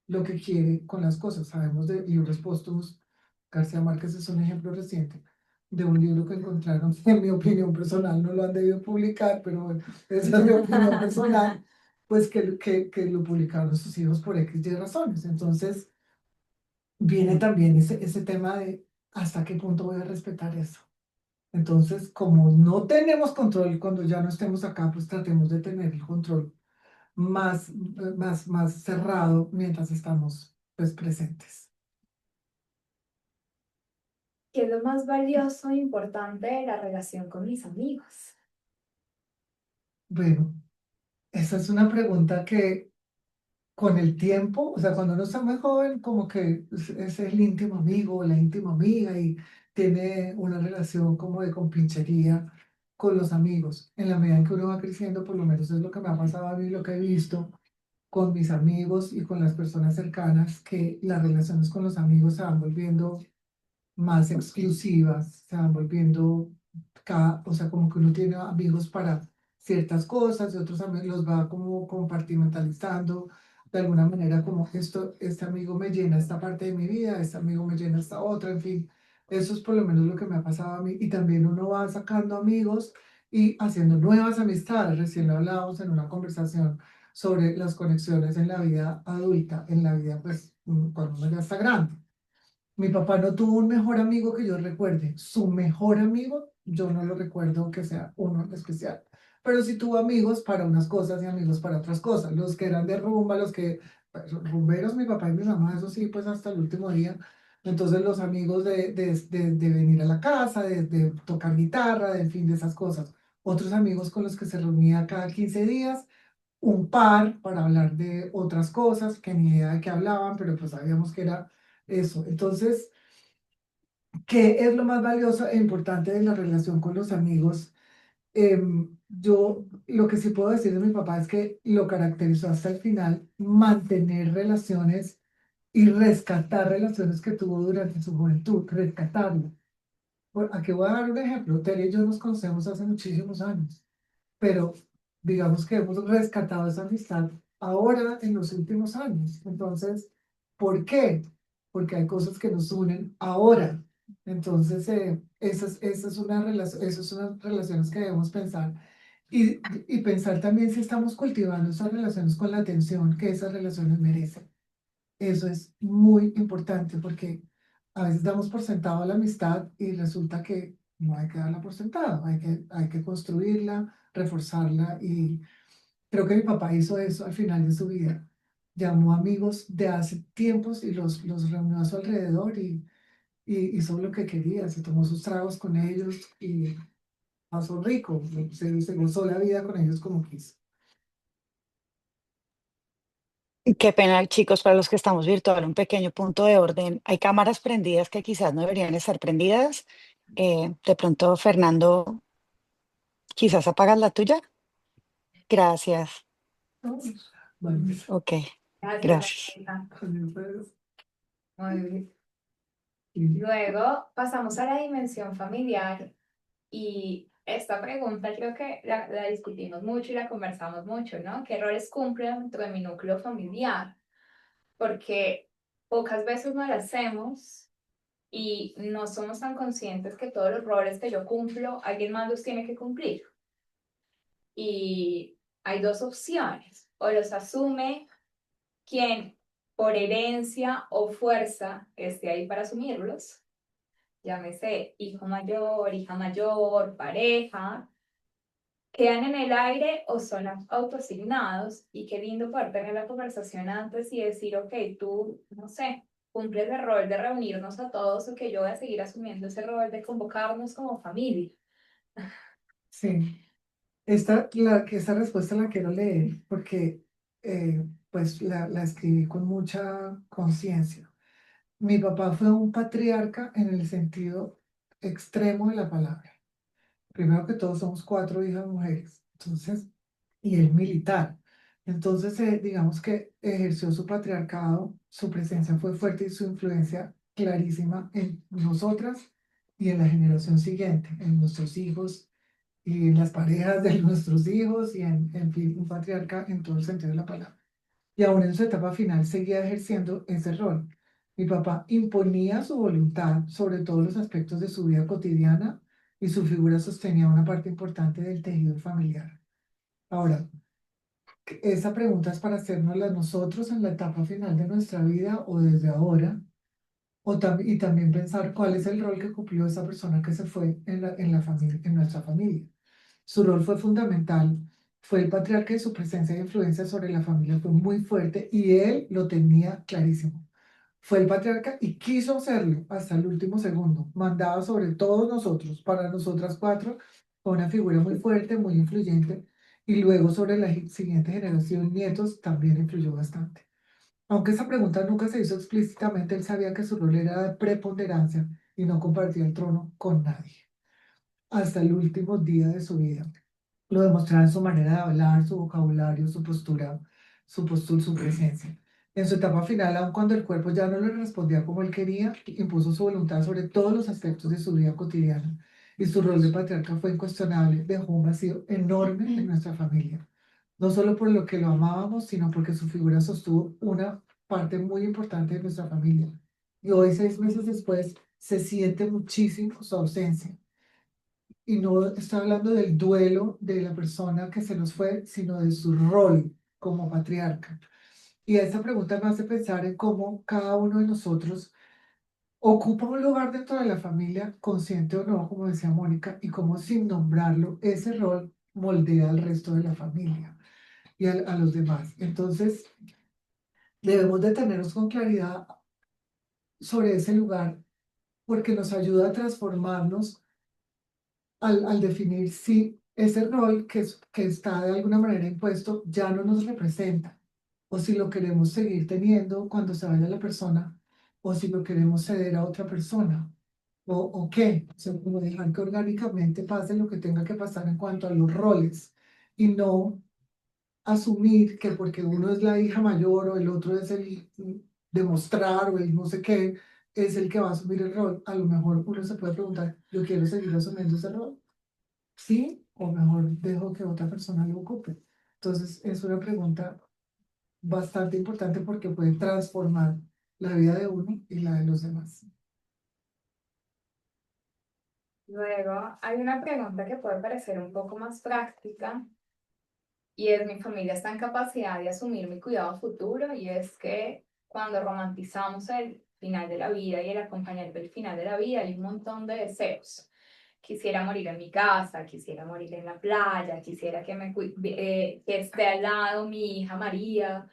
lo que quiere con las cosas. Sabemos de libros póstumos, García Márquez es un ejemplo reciente de un libro que encontraron, en mi opinión personal, no lo han debido publicar, pero bueno, esa es mi opinión personal, pues que lo publicaron sus hijos por X y razones. Entonces, viene también ese tema de hasta qué punto voy a respetar eso. Entonces, como no tenemos control cuando ya no estemos acá, pues tratemos de tener el control más cerrado mientras estamos pues presentes. ¿Qué es lo más valioso e importante de la relación con mis amigos? Bueno, esa es una pregunta que con el tiempo, o sea, cuando uno está muy joven, como que es el íntimo amigo o la íntima amiga y tiene una relación como de compinchería con los amigos. En la medida en que uno va creciendo, por lo menos es lo que me ha pasado a mí, lo que he visto con mis amigos y con las personas cercanas, que las relaciones con los amigos se van volviendo más exclusivas, se van volviendo o sea, como que uno tiene amigos para ciertas cosas y otros amigos los va como compartimentalizando de alguna manera, como esto, este amigo me llena esta parte de mi vida, este amigo me llena esta otra, en fin, eso es por lo menos lo que me ha pasado a mí y también uno va sacando amigos y haciendo nuevas amistades. Recién lo hablábamos en una conversación sobre las conexiones en la vida adulta, en la vida pues cuando uno ya está grande. Mi papá no tuvo un mejor amigo que yo recuerde. Su mejor amigo, yo no lo recuerdo que sea uno en especial. Pero sí tuvo amigos para unas cosas y amigos para otras cosas. Los que eran de rumba, los que, pues, rumberos, mi papá y mi mamá, eso sí, pues hasta el último día. Entonces los amigos de venir a la casa, de tocar guitarra, de en fin, de esas cosas. Otros amigos con los que se reunía cada 15 días, un par para hablar de otras cosas, que ni idea de qué hablaban, pero pues sabíamos que era eso. Entonces, ¿qué es lo más valioso e importante de la relación con los amigos? Yo lo que sí puedo decir de mi papá es que lo caracterizó hasta el final mantener relaciones y rescatar relaciones que tuvo durante su juventud, rescatarlo. Aquí voy a dar un ejemplo. Tere y yo nos conocemos hace muchísimos años, pero digamos que hemos rescatado esa amistad ahora en los últimos años. Entonces, ¿por qué? Porque hay cosas que nos unen ahora. Entonces, esa es una relación, esas son las relaciones que debemos pensar. Y pensar también si estamos cultivando esas relaciones con la atención que esas relaciones merecen. Eso es muy importante porque a veces damos por sentado la amistad y resulta que no hay que darla por sentado, hay que construirla, reforzarla y creo que mi papá hizo eso al final de su vida. Llamó amigos de hace tiempos y los reunió a su alrededor y hizo lo que quería, se tomó sus tragos con ellos y pasó rico, se gozó la vida con ellos como quiso. Qué pena, chicos, para los que estamos virtual, un pequeño punto de orden. Hay cámaras prendidas que quizás no deberían estar prendidas. De pronto, Fernando, quizás apagas la tuya. Gracias. Bueno, Ok, Gracias, gracias. Angélica. pues, Muy bien. sí. Luego pasamos a la dimensión familiar y esta pregunta creo que la discutimos mucho y la conversamos mucho, ¿no? ¿Qué roles cumple dentro de mi núcleo familiar? Porque pocas veces no lo hacemos y no somos tan conscientes que todos los roles que yo cumplo, alguien más los tiene que cumplir. Y hay dos opciones, o los asume quien por herencia o fuerza esté ahí para asumirlos, llámese hijo mayor, hija mayor, pareja, quedan en el aire o son autoasignados y qué lindo poder tener la conversación antes y decir, ok, tú, no sé, cumples el rol de reunirnos a todos o que yo voy a seguir asumiendo ese rol de convocarnos como familia. Sí. Esta respuesta la quiero leer porque pues la escribí con mucha conciencia. Mi papá fue un patriarca en el sentido extremo de la palabra. Primero que todo somos cuatro hijas mujeres, entonces, y es militar. Entonces, digamos que ejerció su patriarcado, su presencia fue fuerte y su influencia clarísima en nosotras y en la generación siguiente, en nuestros hijos y en las parejas de nuestros hijos y en fin, un patriarca en todo el sentido de la palabra. Y aún en su etapa final seguía ejerciendo ese rol. Mi papá imponía su voluntad sobre todos los aspectos de su vida cotidiana y su figura sostenía una parte importante del tejido familiar. Ahora, esa pregunta es para hacérnosla nosotros en la etapa final de nuestra vida o desde ahora, y también pensar cuál es el rol que cumplió esa persona que se fue en la familia, en nuestra familia. Su rol fue fundamental, fue el patriarca y su presencia e influencia sobre la familia fue muy fuerte y él lo tenía clarísimo. Fue el patriarca y quiso hacerlo hasta el último segundo. Mandaba sobre todos nosotros, para nosotras cuatro, fue una figura muy fuerte, muy influyente y luego sobre la siguiente generación, nietos, también influyó bastante. Aunque esa pregunta nunca se hizo explícitamente, él sabía que su rol era de preponderancia y no compartía el trono con nadie hasta el último día de su vida. Lo demostraba en su manera de hablar, su vocabulario, su postura, su presencia. En su etapa final, aun cuando el cuerpo ya no le respondía como él quería, impuso su voluntad sobre todos los aspectos de su vida cotidiana. Y su rol de patriarca fue incuestionable, dejó un vacío enorme en nuestra familia. No solo por lo que lo amábamos, sino porque su figura sostuvo una parte muy importante de nuestra familia. Y hoy, 6 meses después, se siente muchísimo su ausencia. Y no estoy hablando del duelo de la persona que se nos fue, sino de su rol como patriarca. Y esta pregunta me hace pensar en cómo cada uno de nosotros ocupa un lugar dentro de la familia, consciente o no, como decía Mónica, y cómo sin nombrarlo, ese rol moldea al resto de la familia y a los demás. Entonces, debemos detenernos con claridad sobre ese lugar porque nos ayuda a transformarnos al definir si ese rol que está de alguna manera impuesto ya no nos representa, o si lo queremos seguir teniendo cuando se vaya la persona, o si lo queremos ceder a otra persona, o qué, o sea, como dejar que orgánicamente pase lo que tenga que pasar en cuanto a los roles, y no asumir que porque uno es la hija mayor o el otro es el demostrar o el no sé qué, es el que va a asumir el rol. A lo mejor uno se puede preguntar, ¿yo quiero seguir asumiendo ese rol? Sí, o mejor dejo que otra persona lo ocupe. Entonces, es una pregunta bastante importante porque puede transformar la vida de uno y la de los demás. Luego, hay una pregunta que puede parecer un poco más práctica y es: mi familia está en capacidad de asumir mi cuidado futuro. Y es que cuando romantizamos el final de la vida y el acompañamiento del final de la vida, hay un montón de deseos. Quisiera morir en mi casa, quisiera morir en la playa, quisiera que esté al lado mi hija María,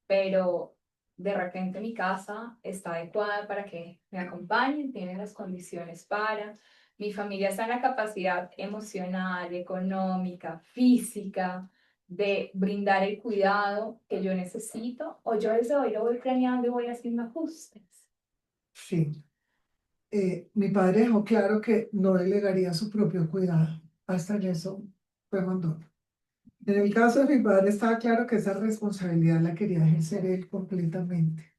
pero de repente mi casa está adecuada para que me acompañen, tiene las condiciones para, mi familia está en la capacidad emocional, económica, física, de brindar el cuidado que yo necesito, o yo desde hoy lo voy planeando y voy haciendo ajustes. Sí. Mi padre dejó claro que no delegaría su propio cuidado. Hasta en eso fue mandón. En el caso de mi padre estaba claro que esa responsabilidad la quería ejercer él completamente.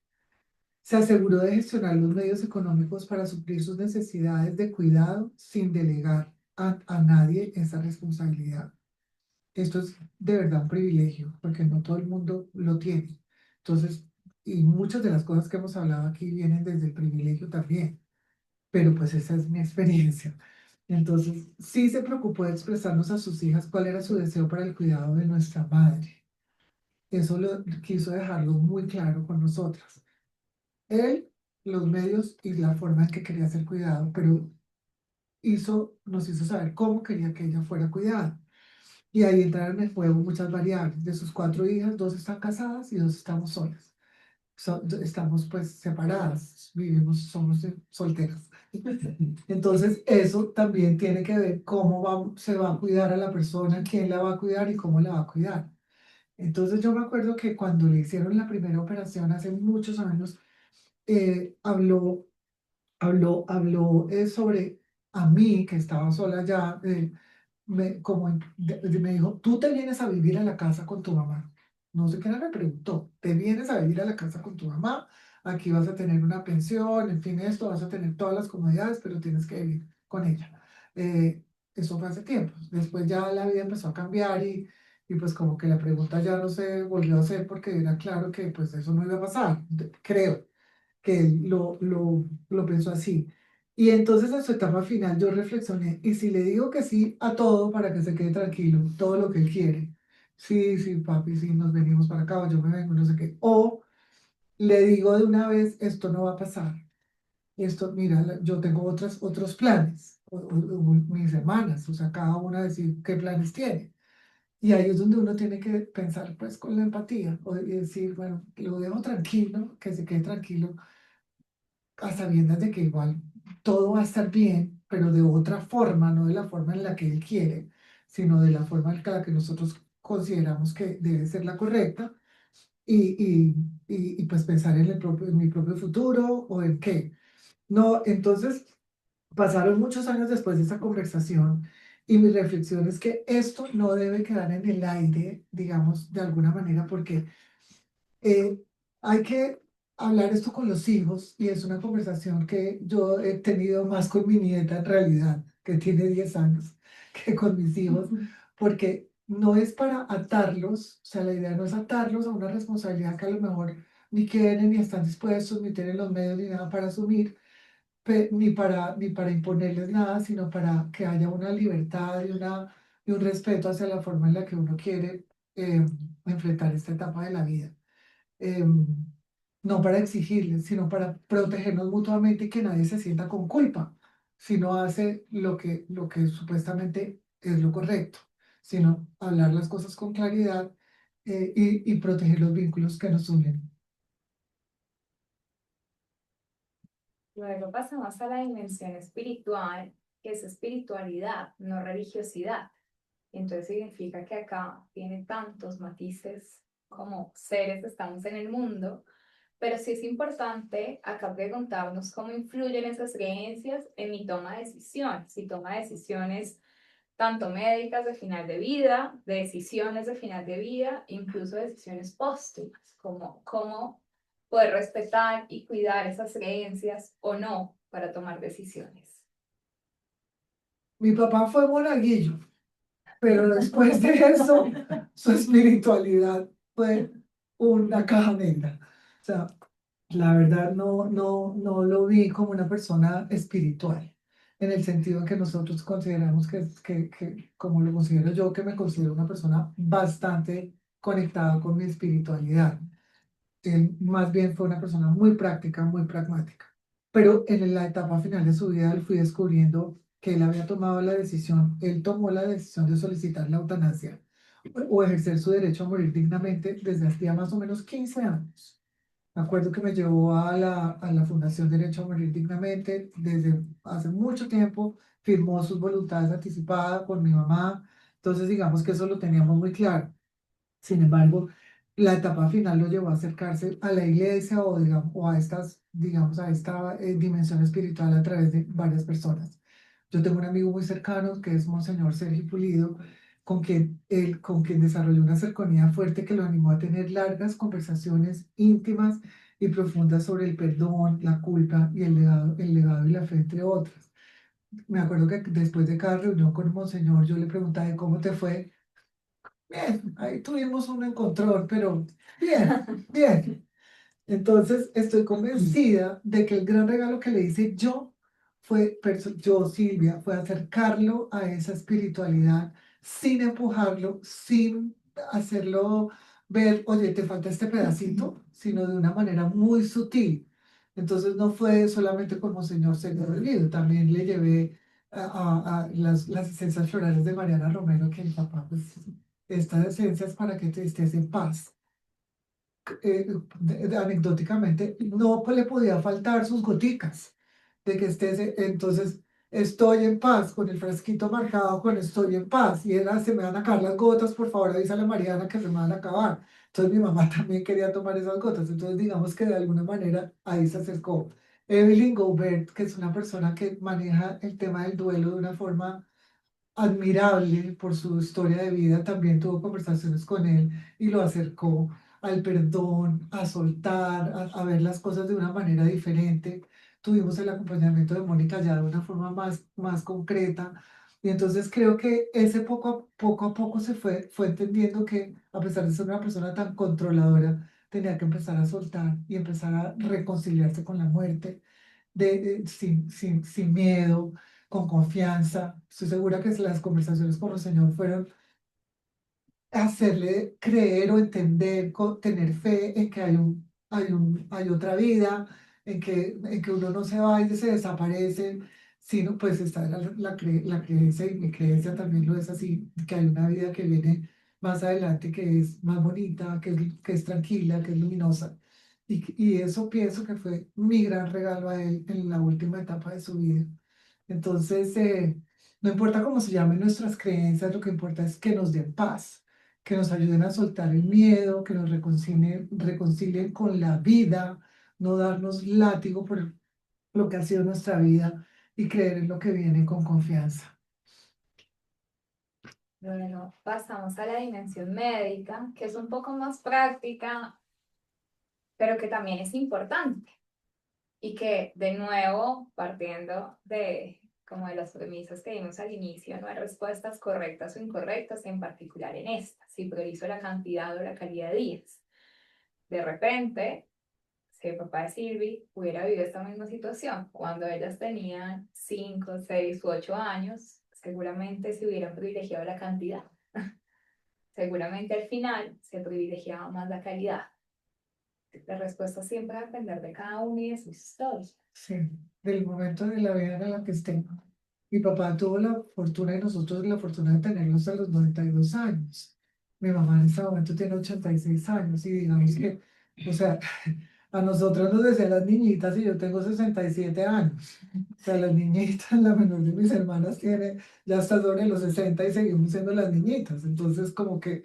Se aseguró de gestionar los medios económicos para suplir sus necesidades de cuidado sin delegar a nadie esa responsabilidad. Esto es de verdad un privilegio, porque no todo el mundo lo tiene. Entonces, y muchas de las cosas que hemos hablado aquí vienen desde el privilegio también, pero pues esa es mi experiencia. Entonces, sí se preocupó de expresarnos a sus hijas cuál era su deseo para el cuidado de nuestra madre. Eso lo quiso dejarlo muy claro con nosotras. Él, los medios y la forma en que quería ser cuidado, pero nos hizo saber cómo quería que ella fuera cuidada. Y ahí entraron en juego muchas variables. De sus 4 hijas, 2 están casadas y 2 estamos solas. Estamos pues separadas, somos solteras. Entonces, eso también tiene que ver cómo se va a cuidar a la persona, quién la va a cuidar y cómo la va a cuidar. Entonces, yo me acuerdo que cuando le hicieron la primera operación hace muchos años, habló sobre a mí, que estaba sola ya, me dijo, tú te vienes a vivir a la casa con tu mamá. no sé quién me preguntó, te vienes a vivir a la casa con tu mamá, aquí vas a tener una pensión, en fin, esto, vas a tener todas las comodidades, pero tienes que vivir con ella. Eh, Eso fue hace tiempo. Después ya la vida empezó a cambiar y pues como que la pregunta ya no se volvió a hacer porque era claro que pues eso no iba a pasar, creo que él lo pensó así. Y entonces en su etapa final yo reflexioné, y si le digo que sí a todo para que se quede tranquilo, todo lo que él quiere, sí, sí, papi, sí, nos venimos para acá, o yo me vengo, no sé qué, o le digo de una vez, esto no va a pasar, esto, mira, yo tengo otros planes, o mis hermanas, o sea, cada una decir qué planes tiene. Y ahí es donde uno tiene que pensar pues con la empatía, y decir, bueno, lo dejo tranquilo, que se quede tranquilo, a sabiendas de que igual todo va a estar bien, pero de otra forma, no de la forma en la que él quiere, sino de la forma en la que nosotros consideramos que debe ser la correcta, y pues pensar en en mi propio futuro o en qué. No, entonces pasaron muchos años después de esa conversación y mi reflexión es que esto no debe quedar en el aire, digamos, de alguna manera, porque eh, hay que hablar esto con los hijos y es una conversación que yo he tenido más con mi nieta en realidad, que tiene 10 años, que con mis hijos, porque no es para atarlos, o sea, la idea no es atarlos a una responsabilidad que a lo mejor ni quieren, ni están dispuestos, ni tienen los medios, ni nada para asumir, ni para imponerles nada, sino para que haya una libertad y un respeto hacia la forma en la que uno quiere enfrentar esta etapa de la vida. em, no para exigirles, sino para protegernos mutuamente y que nadie se sienta con culpa, si no hace lo que supuestamente es lo correcto, sino hablar las cosas con claridad, y proteger los vínculos que nos unen. Luego pasamos a la dimensión espiritual, que es espiritualidad, no religiosidad. Entonces significa que acá tiene tantos matices como seres estamos en el mundo, pero sí es importante acá preguntarnos cómo influyen esas creencias en mi toma de decisiones, si toma decisiones tanto médicas de final de vida, de decisiones de final de vida, incluso decisiones póstumas, como cómo poder respetar y cuidar esas creencias o no para tomar decisiones. Mi papá fue monaguillo, pero después de eso, su espiritualidad fue una caja negra. O sea, la verdad no lo vi como una persona espiritual, en el sentido en que nosotros consideramos como lo considero yo, que me considero una persona bastante conectada con mi espiritualidad. Él más bien fue una persona muy práctica, muy pragmática. Pero en la etapa final de su vida, él fui descubriendo que él había tomado la decisión, él tomó la decisión de solicitar la eutanasia o ejercer su derecho a morir dignamente desde hacía más o menos 15 años. Me acuerdo que me llevó a la Fundación Derecho a Morir Dignamente desde hace mucho tiempo, firmó sus voluntades anticipadas con mi mamá, entonces digamos que eso lo teníamos muy claro. Sin embargo, la etapa final lo llevó a acercarse a la iglesia o, digamos, o a estas, digamos, a esta dimensión espiritual a través de varias personas. Yo tengo un amigo muy cercano que es Monseñor Sergio Pulido, con quien desarrolló una cercanía fuerte que lo animó a tener largas conversaciones íntimas y profundas sobre el perdón, la culpa y el legado y la fe, entre otras. Me acuerdo que después de cada reunión con Monseñor yo le preguntaba: "¿Y cómo te fue?". Bien, ahí tuvimos un encontrón, pero bien, bien. Entonces, estoy convencida de que el gran regalo que le hice yo yo, Silvia, fue acercarlo a esa espiritualidad sin empujarlo, sin hacerlo ver, oye, te falta este pedacito, sino de una manera muy sutil. Entonces, no fue solamente como Señor Señor Olvido, también le llevé a las esencias florales de Mariana Romero, que mi papá, pues, estas esencias para que te estés en paz. Anecdóticamente, no pues, le podía faltar sus goticas de que estés, entonces estoy en paz, con el frasquito marcado con estoy en paz, y era, se me van a acabar las gotas, por favor avísale a Mariana que se me van a acabar. Entonces mi mamá también quería tomar esas gotas, entonces digamos que de alguna manera ahí se acercó. Evelyn Goubert, que es una persona que maneja el tema del duelo de una forma admirable por su historia de vida, también tuvo conversaciones con él y lo acercó al perdón, a soltar, a ver las cosas de una manera diferente. Tuvimos el acompañamiento de Mónica ya de una forma más concreta. Y entonces creo que ese poco a poco fue entendiendo que a pesar de ser una persona tan controladora, tenía que empezar a soltar y empezar a reconciliarse con la muerte sin miedo, con confianza. Estoy segura que las conversaciones con el Señor fueron hacerle creer o entender, tener fe en que hay otra vida, en que uno no se va y se desaparece, sino pues está la creencia, y mi creencia también lo es así, que hay una vida que viene más adelante, que es más bonita, que es tranquila, que es luminosa. Y eso pienso que fue mi gran regalo a él en la última etapa de su vida. Entonces, no importa cómo se llamen nuestras creencias, lo que importa es que nos den paz, que nos ayuden a soltar el miedo, que nos reconcilien con la vida, no darnos látigo por lo que ha sido nuestra vida y creer en lo que viene con confianza. Bueno, pasamos a la dimensión médica, que es un poco más práctica, pero que también es importante. Y que, de nuevo, partiendo de como de las premisas que dimos al inicio, no hay respuestas correctas o incorrectas, en particular en esta, si priorizo la cantidad o la calidad de días. De repente, si el papá de Silvi hubiera vivido esta misma situación cuando ellas tenían 5, 6 u 8 años, seguramente se hubieran privilegiado la cantidad. Seguramente al final se privilegiaba más la calidad. La respuesta siempre va a depender de cada uno y de sus historias. Sí, del momento de la vida en la que estemos. Mi papá tuvo la fortuna y nosotros la fortuna de tenerlo hasta los 92 años. Mi mamá en este momento tiene 86 años y digamos que, o sea, a nosotros nos decían las niñitas y yo tengo 67 años. O sea, las niñitas, la menor de mis hermanas tiene, ya está sobre los 60 y seguimos siendo las niñitas. Entonces, como que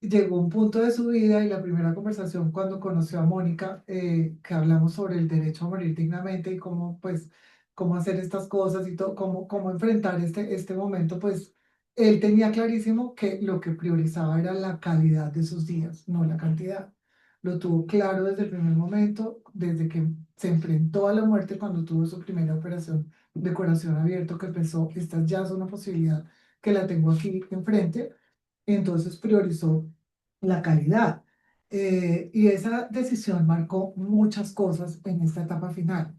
llegó un punto de su vida y la primera conversación cuando conoció a Mónica, que hablamos sobre el derecho a morir dignamente y cómo, pues, cómo hacer estas cosas y todo, cómo enfrentar este momento, pues, él tenía clarísimo que lo que priorizaba era la calidad de sus días, no la cantidad. Lo tuvo claro desde el primer momento, desde que se enfrentó a la muerte cuando tuvo su primera operación de corazón abierto, que pensó, esta ya es una posibilidad que la tengo aquí enfrente, entonces priorizó la calidad. Y esa decisión marcó muchas cosas en esta etapa final.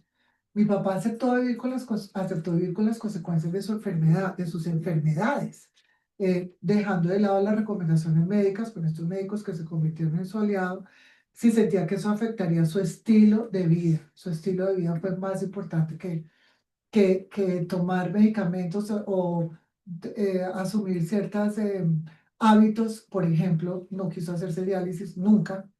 Mi papá aceptó vivir con las consecuencias de su enfermedad, de sus enfermedades, dejando de lado las recomendaciones médicas con estos médicos que se convirtieron en su aliado, si sentía que eso afectaría su estilo de vida. Su estilo de vida fue más importante que tomar medicamentos o asumir ciertos hábitos. Por ejemplo, no quiso hacerse diálisis nunca,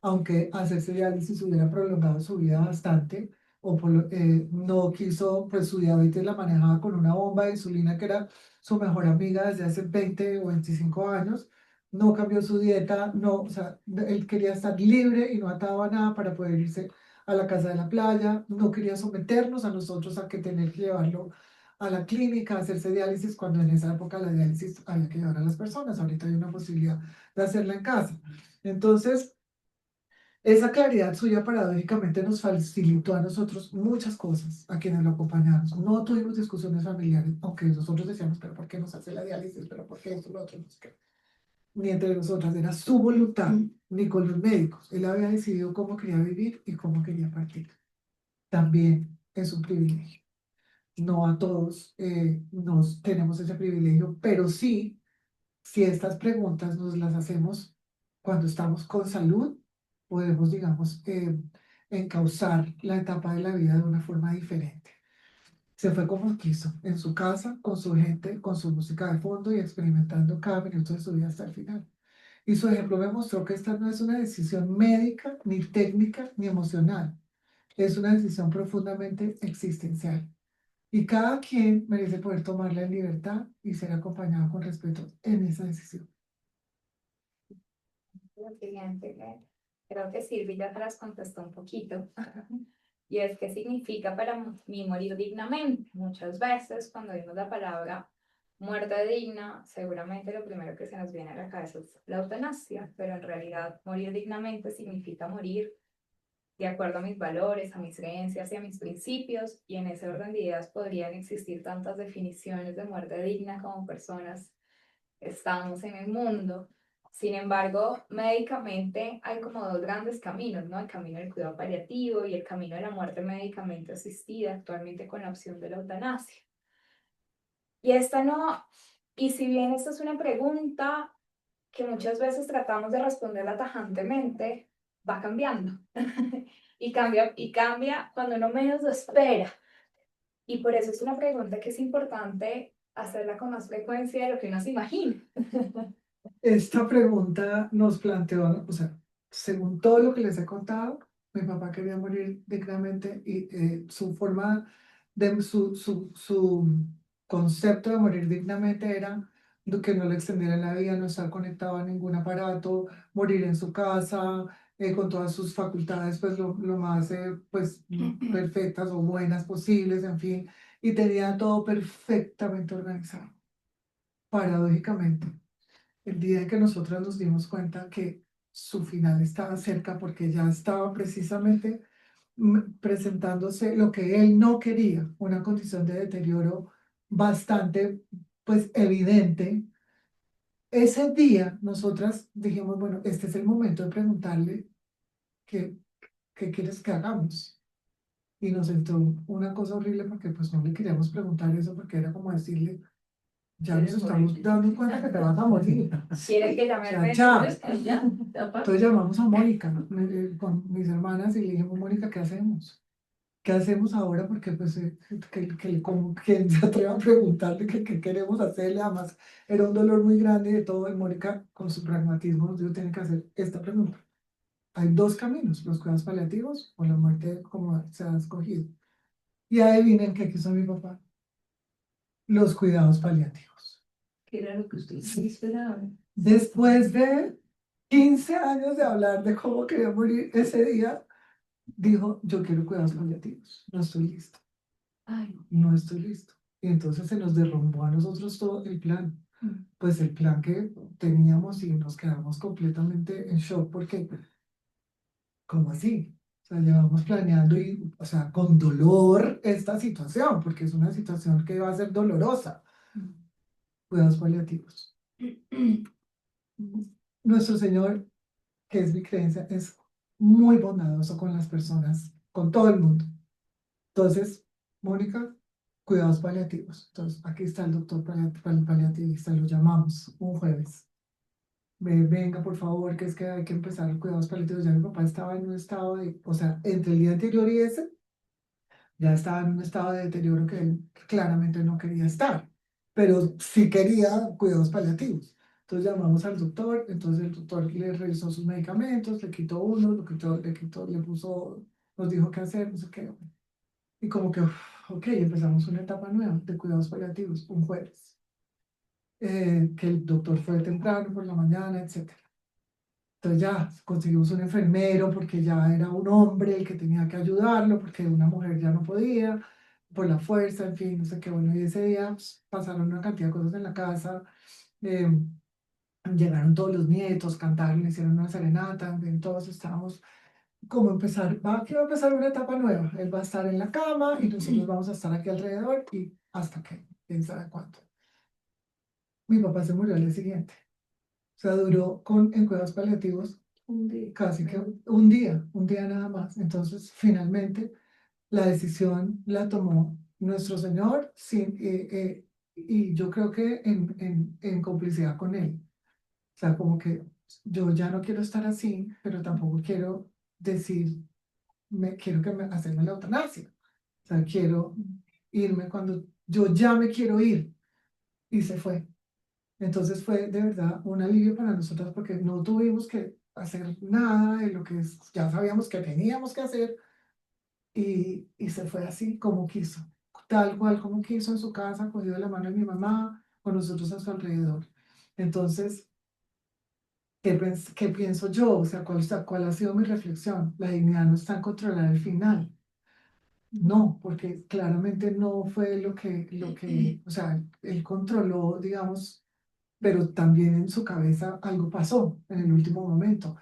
aunque hacerse diálisis hubiera prolongado su vida bastante, no quiso, pues su diabetes la manejaba con una bomba de insulina que era su mejor amiga desde hace 20 o 25 años. No cambió su dieta, no, o sea, él quería estar libre y no ataba a nada para poder irse a la casa de la playa, no quería someternos a nosotros a que tener que llevarlo a la clínica, a hacerse diálisis, cuando en esa época la diálisis había que llevar a las personas, ahorita hay una posibilidad de hacerla en casa. Entonces, esa claridad suya paradójicamente nos facilitó a nosotros muchas cosas, a quienes lo acompañamos. No tuvimos discusiones familiares, aunque nosotros decíamos, pero ¿por qué nos hace la diálisis? ¿Pero por qué esto, lo otro? No sé qué. Ni entre nosotras, era su voluntad, ni con los médicos. Él había decidido cómo quería vivir y cómo quería partir. También es un privilegio. No a todos nos tenemos ese privilegio, pero sí, si estas preguntas nos las hacemos cuando estamos con salud, podemos, digamos, encauzar la etapa de la vida de una forma diferente. Se fue como quiso, en su casa, con su gente, con su música de fondo y experimentando cada minuto de su vida hasta el final. Y su ejemplo me mostró que esta no es una decisión médica, ni técnica, ni emocional. Es una decisión profundamente existencial. Y cada quien merece poder tomarla en libertad y ser acompañado con respeto en esa decisión. Lo siguiente, creo que Silvia ya te las contestó un poquito. Y es qué significa para mí morir dignamente. Muchas veces cuando vimos la palabra muerte digna, seguramente lo primero que se nos viene a la cabeza es la eutanasia, pero en realidad morir dignamente significa morir de acuerdo a mis valores, a mis creencias y a mis principios, y en ese orden de ideas podrían existir tantas definiciones de muerte digna como personas estamos en el mundo. Sin embargo, médicamente hay como dos grandes caminos, ¿no? El camino del cuidado paliativo y el camino de la muerte médicamente asistida, actualmente con la opción de la eutanasia. Y esta no, y si bien esta es una pregunta que muchas veces tratamos de responderla tajantemente, va cambiando. Y cambia cuando uno menos lo espera. Y por eso es una pregunta que es importante hacerla con más frecuencia de lo que uno se imagina. Esta pregunta nos planteó, o sea, según todo lo que les he contado, mi papá quería morir dignamente y su forma su concepto de morir dignamente era que no le extendieran la vida, no estar conectado a ningún aparato, morir en su casa, con todas sus facultades, pues lo más pues, perfectas o buenas posibles, en fin, y tenía todo perfectamente organizado. Paradójicamente, el día en que nosotros nos dimos cuenta que su final estaba cerca porque ya estaba precisamente presentándose lo que él no quería, una condición de deterioro bastante, pues, evidente. Ese día nosotras dijimos, bueno, este es el momento de preguntarle qué, qué quieres que hagamos. Y nos entró una cosa horrible porque pues no le queríamos preguntar eso porque era como decirle, ya nos estamos dando cuenta que te vas a morir. ¿Quieres que llame al Ya, médico? ya. Entonces llamamos a Mónica, con mis hermanas y le dijimos, Mónica, ¿qué hacemos? ¿Qué hacemos ahora? Porque pues como quien se atreva a preguntarle qué queremos hacerle, además era un dolor muy grande de todo, y Mónica con su pragmatismo nos dijo, tiene que hacer esta pregunta. Hay dos caminos, los cuidados paliativos o la muerte como se ha escogido. Y adivinen qué quiso mi papá, los cuidados paliativos. ¿Qué era lo que ustedes esperaban? Después de 15 años de hablar de cómo quería morir ese día, dijo, yo quiero cuidados paliativos, no estoy listo. Ay, No estoy listo. Y entonces se nos derrumbó a nosotros todo el plan. Pues el plan que teníamos y nos quedamos completamente en shock porque, ¿cómo así? O sea, llevamos planeando y, o sea, con dolor esta situación, porque es una situación que va a ser dolorosa. Cuidados paliativos. Nuestro Señor, que es mi creencia, es muy bondadoso con las personas, con todo el mundo. Entonces, Mónica, cuidados paliativos. Entonces, aquí está el doctor paliativista, lo llamamos un jueves. Venga, por favor, que es que hay que empezar cuidados paliativos. Ya mi papá estaba en un estado de, o sea, entre el día anterior y ese, ya estaba en un estado de deterioro que él claramente no quería estar, pero sí quería cuidados paliativos. Entonces llamamos al doctor, entonces el doctor le revisó sus medicamentos, le quitó uno, le puso, nos dijo qué hacer, no sé qué. Y como que, ok, empezamos una etapa nueva de cuidados paliativos, un jueves, que el doctor fue temprano por la mañana, etc. Entonces ya conseguimos un enfermero porque ya era un hombre el que tenía que ayudarlo, porque una mujer ya no podía, por la fuerza, en fin, no sé qué. Bueno, y ese día pues, pasaron una cantidad de cosas en la casa, eh, llegaron todos los nietos, cantaron, hicieron una serenata, en fin, todos estábamos como empezar, aquí va a empezar una etapa nueva. Él va a estar en la cama y nosotros vamos a estar aquí alrededor y hasta que, quién sabe cuánto. Mi papá se murió al día siguiente. O sea, duró en cuidados paliativos un día. casi que un día nada más. Entonces, finalmente, la decisión la tomó nuestro Señor y yo creo que en complicidad con Él. O sea, como que yo ya no quiero estar así, pero tampoco quiero decir quiero hacerme la eutanasia. O sea, quiero irme cuando yo ya me quiero ir. Y se fue. Entonces fue de verdad un alivio para nosotros porque no tuvimos que hacer nada de lo que ya sabíamos que teníamos que hacer y se fue así como quiso, tal cual como quiso en su casa, cogido de la mano de mi mamá, con nosotros a su alrededor. Entonces, ¿qué pienso yo? O sea, ¿cuál ha sido mi reflexión? La dignidad no está en controlar el final. No, porque claramente no fue o sea, él controló, digamos, pero también en su cabeza algo pasó en el último momento,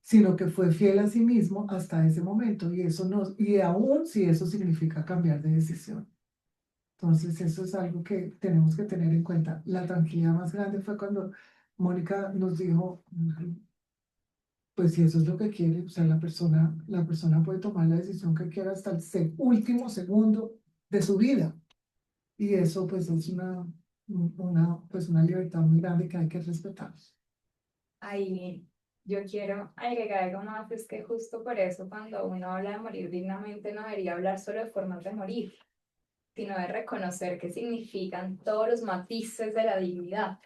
sino que fue fiel a sí mismo hasta ese momento y eso no, y aún si eso significa cambiar de decisión. Entonces, eso es algo que tenemos que tener en cuenta. La tranquilidad más grande fue cuando Mónica nos dijo, pues si eso es lo que quiere, o sea, la persona puede tomar la decisión que quiera hasta el último segundo de su vida. Y eso pues es pues una libertad muy grande que hay que respetar. Ahí yo quiero agregar algo más, es que justo por eso cuando uno habla de morir dignamente no debería hablar solo de formas de morir, sino de reconocer qué significan todos los matices de la dignidad.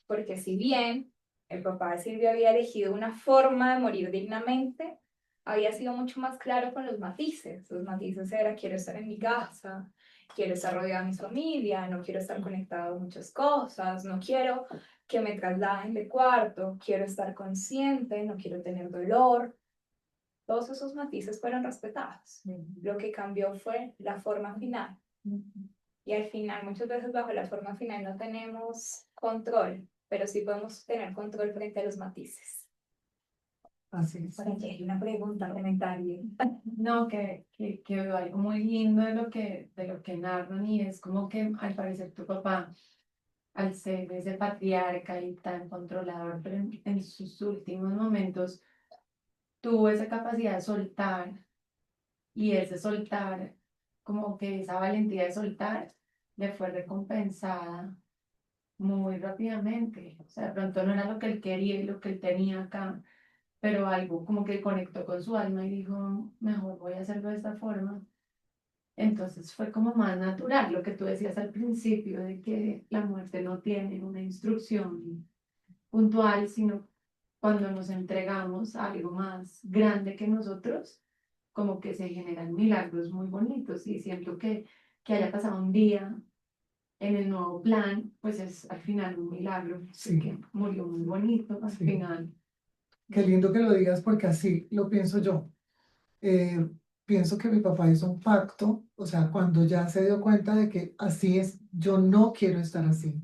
Porque si bien el papá de Silvia había elegido una forma de morir dignamente, había sido mucho más claro con los matices. Los matices era: quiero estar en mi casa, quiero estar rodeada de mi familia, no quiero estar conectado a muchas cosas, no quiero que me trasladen de cuarto, quiero estar consciente, no quiero tener dolor. Todos esos matices fueron respetados. Lo que cambió fue la forma final. Y al final, muchas veces bajo la forma final no tenemos control, pero sí podemos tener control frente a los matices. Así es. Por aquí hay una pregunta, comentario. No, que veo algo muy lindo de lo que narran y es como que al parecer tu papá, al ser ese patriarca y tan controlador, pero en sus últimos momentos tuvo esa capacidad de soltar y ese soltar, como que esa valentía de soltar, le fue recompensada muy rápidamente. O sea, de pronto no era lo que él quería y lo que él tenía acá, pero algo como que conectó con su alma y dijo, mejor voy a hacerlo de esta forma. Entonces fue como más natural lo que tú decías al principio, de que la muerte no tiene una instrucción puntual, sino cuando nos entregamos a algo más grande que nosotros, como que se generan milagros muy bonitos y siento que haya pasado un día en el nuevo plan, pues es al final un milagro, Sí. que murió muy bonito al Sí. final. Qué lindo que lo digas porque así lo pienso yo. Eh, Pienso que mi papá hizo un pacto, o sea, cuando ya se dio cuenta de que así es, yo no quiero estar así.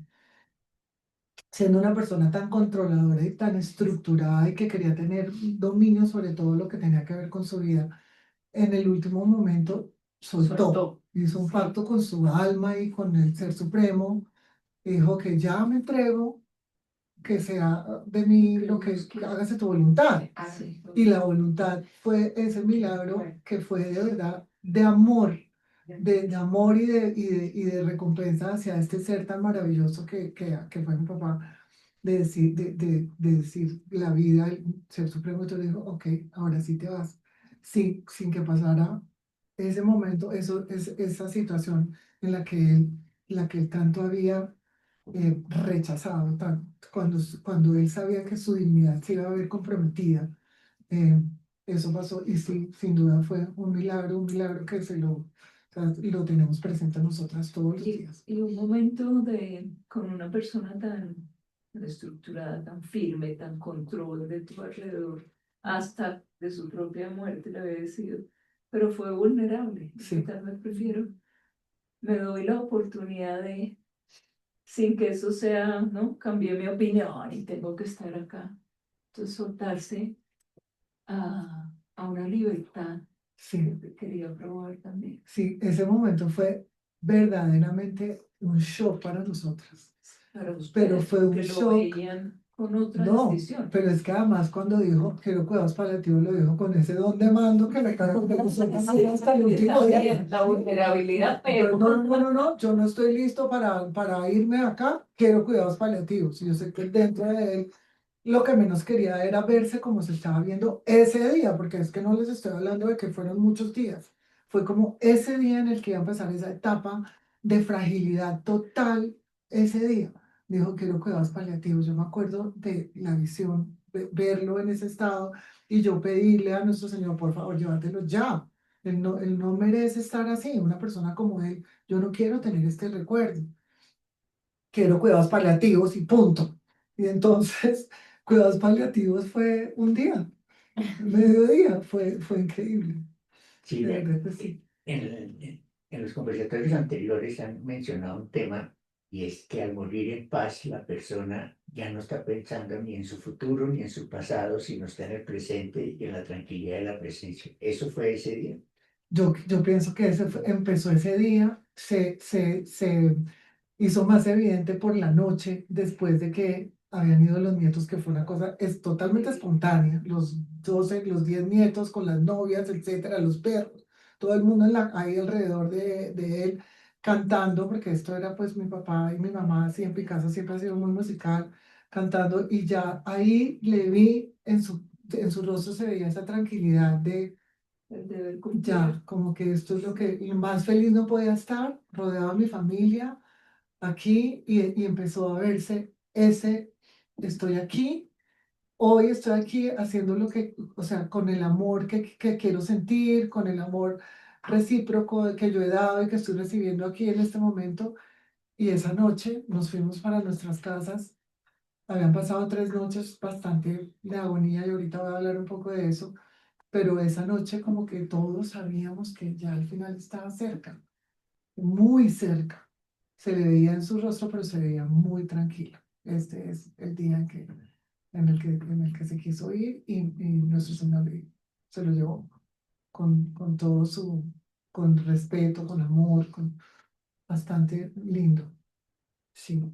Siendo una persona tan controladora y tan estructurada y que quería tener dominio sobre todo lo que tenía que ver con su vida, en el último momento soltó, hizo un pacto con su alma y con el Ser Supremo, dijo que ya me entrego, que sea de mí lo que hágase tu voluntad. Y la voluntad fue ese milagro que fue de verdad de amor, de amor y de recompensa hacia este ser tan maravilloso que fue mi papá, de decir la vida, el Ser Supremo, entonces dijo, ok, ahora sí te vas, sin que pasara ese momento, esa situación en la que él tanto había rechazado, cuando él sabía que su dignidad se iba a ver comprometida. eh, Eso pasó y sí, sin duda fue un milagro que o sea, lo tenemos presente a nosotras todos los días. Y un momento con una persona tan estructurada, tan firme, tan control de tu alrededor, hasta de su propia muerte le había sido, pero fue vulnerable. Sí. Tal vez prefiero, me doy la oportunidad de, sin que eso sea, ¿no? Cambié mi opinión y tengo que estar acá. Entonces, soltarse a una libertad Sí, que quería probar también. sí, ese momento fue verdaderamente un shock para nosotras. Para ustedes, Pero fue un que lo shock. veían con otra No, decisión. pero es que además cuando dijo quiero cuidados paliativos, lo dijo con ese don de mando que me cargó de nosotros hasta el último día. La vulnerabilidad, Pero pero no, yo no estoy listo para irme acá, quiero cuidados paliativos. Y yo sé que dentro de él lo que menos quería era verse como se estaba viendo ese día, porque es que no les estoy hablando de que fueron muchos días. Fue como ese día en el que iba a empezar esa etapa de fragilidad total, ese día. Dijo, quiero cuidados paliativos. Yo me acuerdo de la visión, verlo en ese estado y yo pedirle a nuestro Señor, por favor, llévatelo ya. Él no merece estar así, una persona como él. Yo no quiero tener este recuerdo. Quiero cuidados paliativos y punto. Y entonces, cuidados paliativos fue un día, mediodía, fue increíble. Sí, De verdad que sí. en los conversatorios anteriores han mencionado un tema y es que al morir en paz la persona ya no está pensando ni en su futuro ni en su pasado, sino está en el presente y en la tranquilidad de la presencia. ¿Eso fue ese día? Yo pienso que empezó ese día, se hizo más evidente por la noche, después de que habían ido los nietos, que fue una cosa, es totalmente espontánea, los 12, los 10 nietos con las novias, etcétera, los perros, todo el mundo ahí alrededor de él cantando, porque esto era pues mi papá y mi mamá, siempre en casa siempre ha sido muy musical, cantando, y ya ahí le vi en su rostro se veía esa tranquilidad de El deber cumplido. ya, como que esto es lo que y más feliz no podía estar, rodeado de mi familia, aquí, y empezó a verse ese, estoy aquí, hoy estoy aquí haciendo lo que, o sea, con el amor que quiero sentir, con el amor recíproco que yo he dado y que estoy recibiendo aquí en este momento. Y esa noche nos fuimos para nuestras casas. Habían pasado 3 noches bastante de agonía y ahorita voy a hablar un poco de eso, pero esa noche como que todos sabíamos que ya al final estaba cerca, muy cerca. Se le veía en su rostro, pero se veía muy tranquilo. Este es el día en el que se quiso ir, y nuestro Señor se lo llevó con todo con respeto, con amor, con bastante lindo. Sí.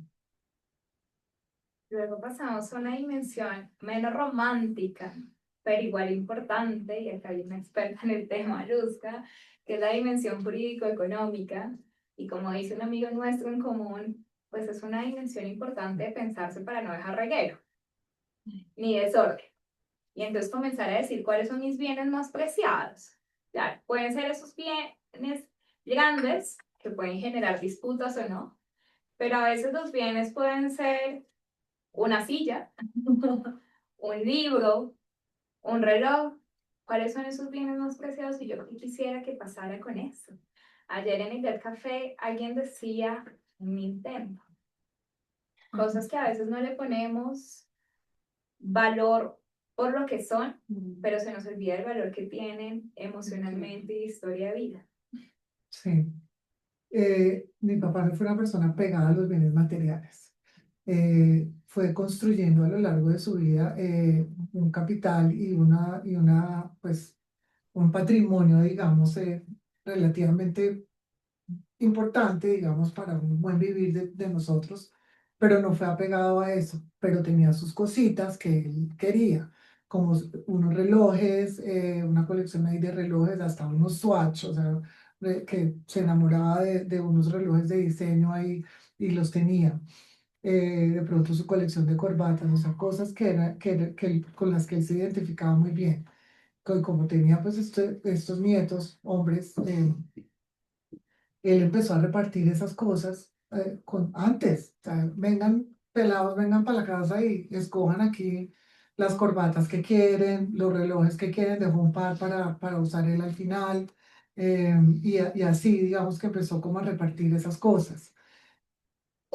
Luego pasamos a una dimensión menos romántica, pero igual importante, y acá hay una experta en el tema, Luzca, que es la dimensión jurídico-económica. Y como dice un amigo nuestro en común, pues es una dimensión importante de pensarse para no dejar reguero, ni desorden. Y entonces comenzar a decir cuáles son mis bienes más preciados. Claro, pueden ser esos bienes grandes que pueden generar disputas o no, pero a veces los bienes pueden ser una silla, un libro, un reloj. ¿Cuáles son esos bienes más preciados? Y yo quisiera que pasara con eso. Ayer en el del café alguien decía un Nintendo. Cosas que a veces no le ponemos valor por lo que son, pero se nos olvida el valor que tienen emocionalmente y historia de vida. Sí. Mi papá no fue una persona pegada a los bienes materiales. Fue construyendo a lo largo de su vida un capital pues, un patrimonio, digamos, relativamente importante, digamos, para un buen vivir de nosotros, pero no fue apegado a eso, pero tenía sus cositas que él quería, como unos relojes, una colección ahí de relojes, hasta unos Swatch, o sea, que se enamoraba de unos relojes de diseño ahí y los tenía. De pronto su colección de corbatas, o sea, cosas con las que él se identificaba muy bien. Como tenía pues estos nietos, hombres, él empezó a repartir esas cosas antes. O sea, vengan pelados, vengan para la casa y escojan aquí las corbatas que quieren, los relojes que quieren, dejó un par para usar él al final. Y así, digamos que empezó como a repartir esas cosas.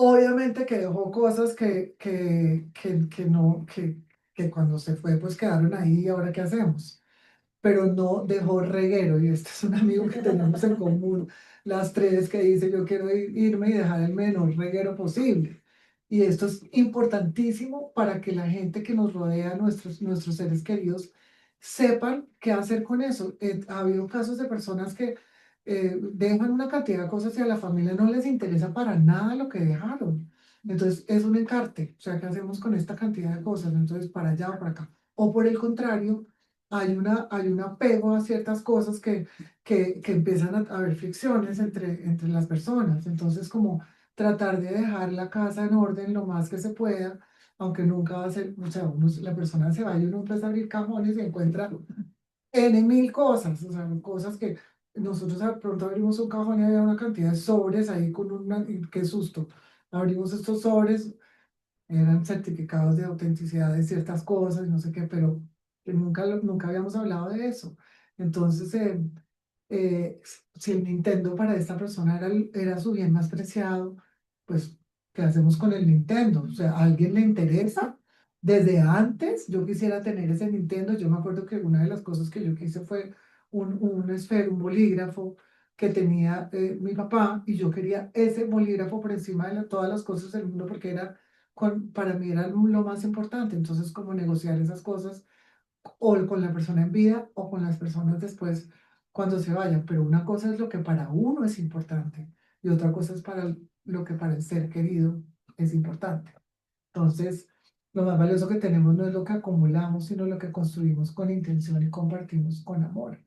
Obviamente que dejó cosas que no, que cuando se fue, pues quedaron ahí, ¿y ahora qué hacemos? Pero no dejó reguero, y este es un amigo que tenemos en común, las tres, que dice: yo quiero irme y dejar el menor reguero posible. Y esto es importantísimo para que la gente que nos rodea, nuestros seres queridos, sepan qué hacer con eso. Ha habido casos de personas que dejan una cantidad de cosas y a la familia no les interesa para nada lo que dejaron. Entonces es un encarte, o sea, ¿qué hacemos con esta cantidad de cosas? Entonces, para allá o para acá. O por el contrario, hay un apego a ciertas cosas que empiezan a haber fricciones entre las personas. Entonces, como tratar de dejar la casa en orden lo más que se pueda, aunque nunca va a ser, o sea, la persona se va y uno empieza a abrir cajones y encuentra N mil cosas, o sea, cosas que nosotros de pronto abrimos un cajón y había una cantidad de sobres ahí con y qué susto. Abrimos estos sobres, eran certificados de autenticidad de ciertas cosas y no sé qué, pero que nunca habíamos hablado de eso. Entonces, eh, si el Nintendo para esta persona era su bien más preciado, pues, ¿qué hacemos con el Nintendo? O sea, ¿a alguien le interesa? Desde antes yo quisiera tener ese Nintendo. Yo me acuerdo que una de las cosas que yo quise fue un esfero, un bolígrafo, que tenía mi papá y yo quería ese bolígrafo por encima de todas las cosas del mundo porque para mí era lo más importante. Entonces, como negociar esas cosas o con la persona en vida o con las personas después cuando se vayan. Pero una cosa es lo que para uno es importante y otra cosa es lo que para el ser querido es importante. Entonces, lo más valioso que tenemos no es lo que acumulamos, sino lo que construimos con intención y compartimos con amor.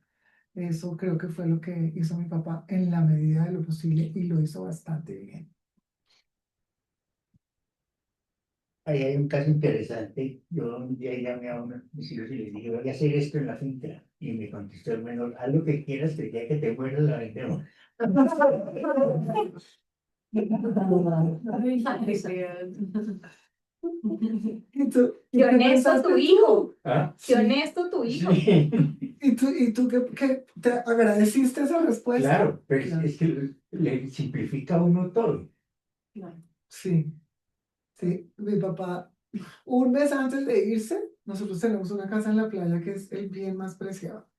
Eso creo que fue lo que hizo mi papá en la medida de lo posible y lo hizo bastante bien. Ahí hay un caso interesante. Yo un día llamé a uno de mis hijos y les dije, voy a hacer esto en la finca. Y me contestó el menor, haz lo que quieras, que el día que te mueras la vendemos. ¿Y Qué qué honesto tu pensaste hijo. tú? ¿Ah? Qué Sí. honesto tu hijo. Sí. ¿Y tú qué te agradeciste esa respuesta? Claro, pero Claro. es que le simplifica a uno todo. Sí, sí. Mi papá, un mes antes de irse, nosotros tenemos una casa en la playa que es el bien más preciado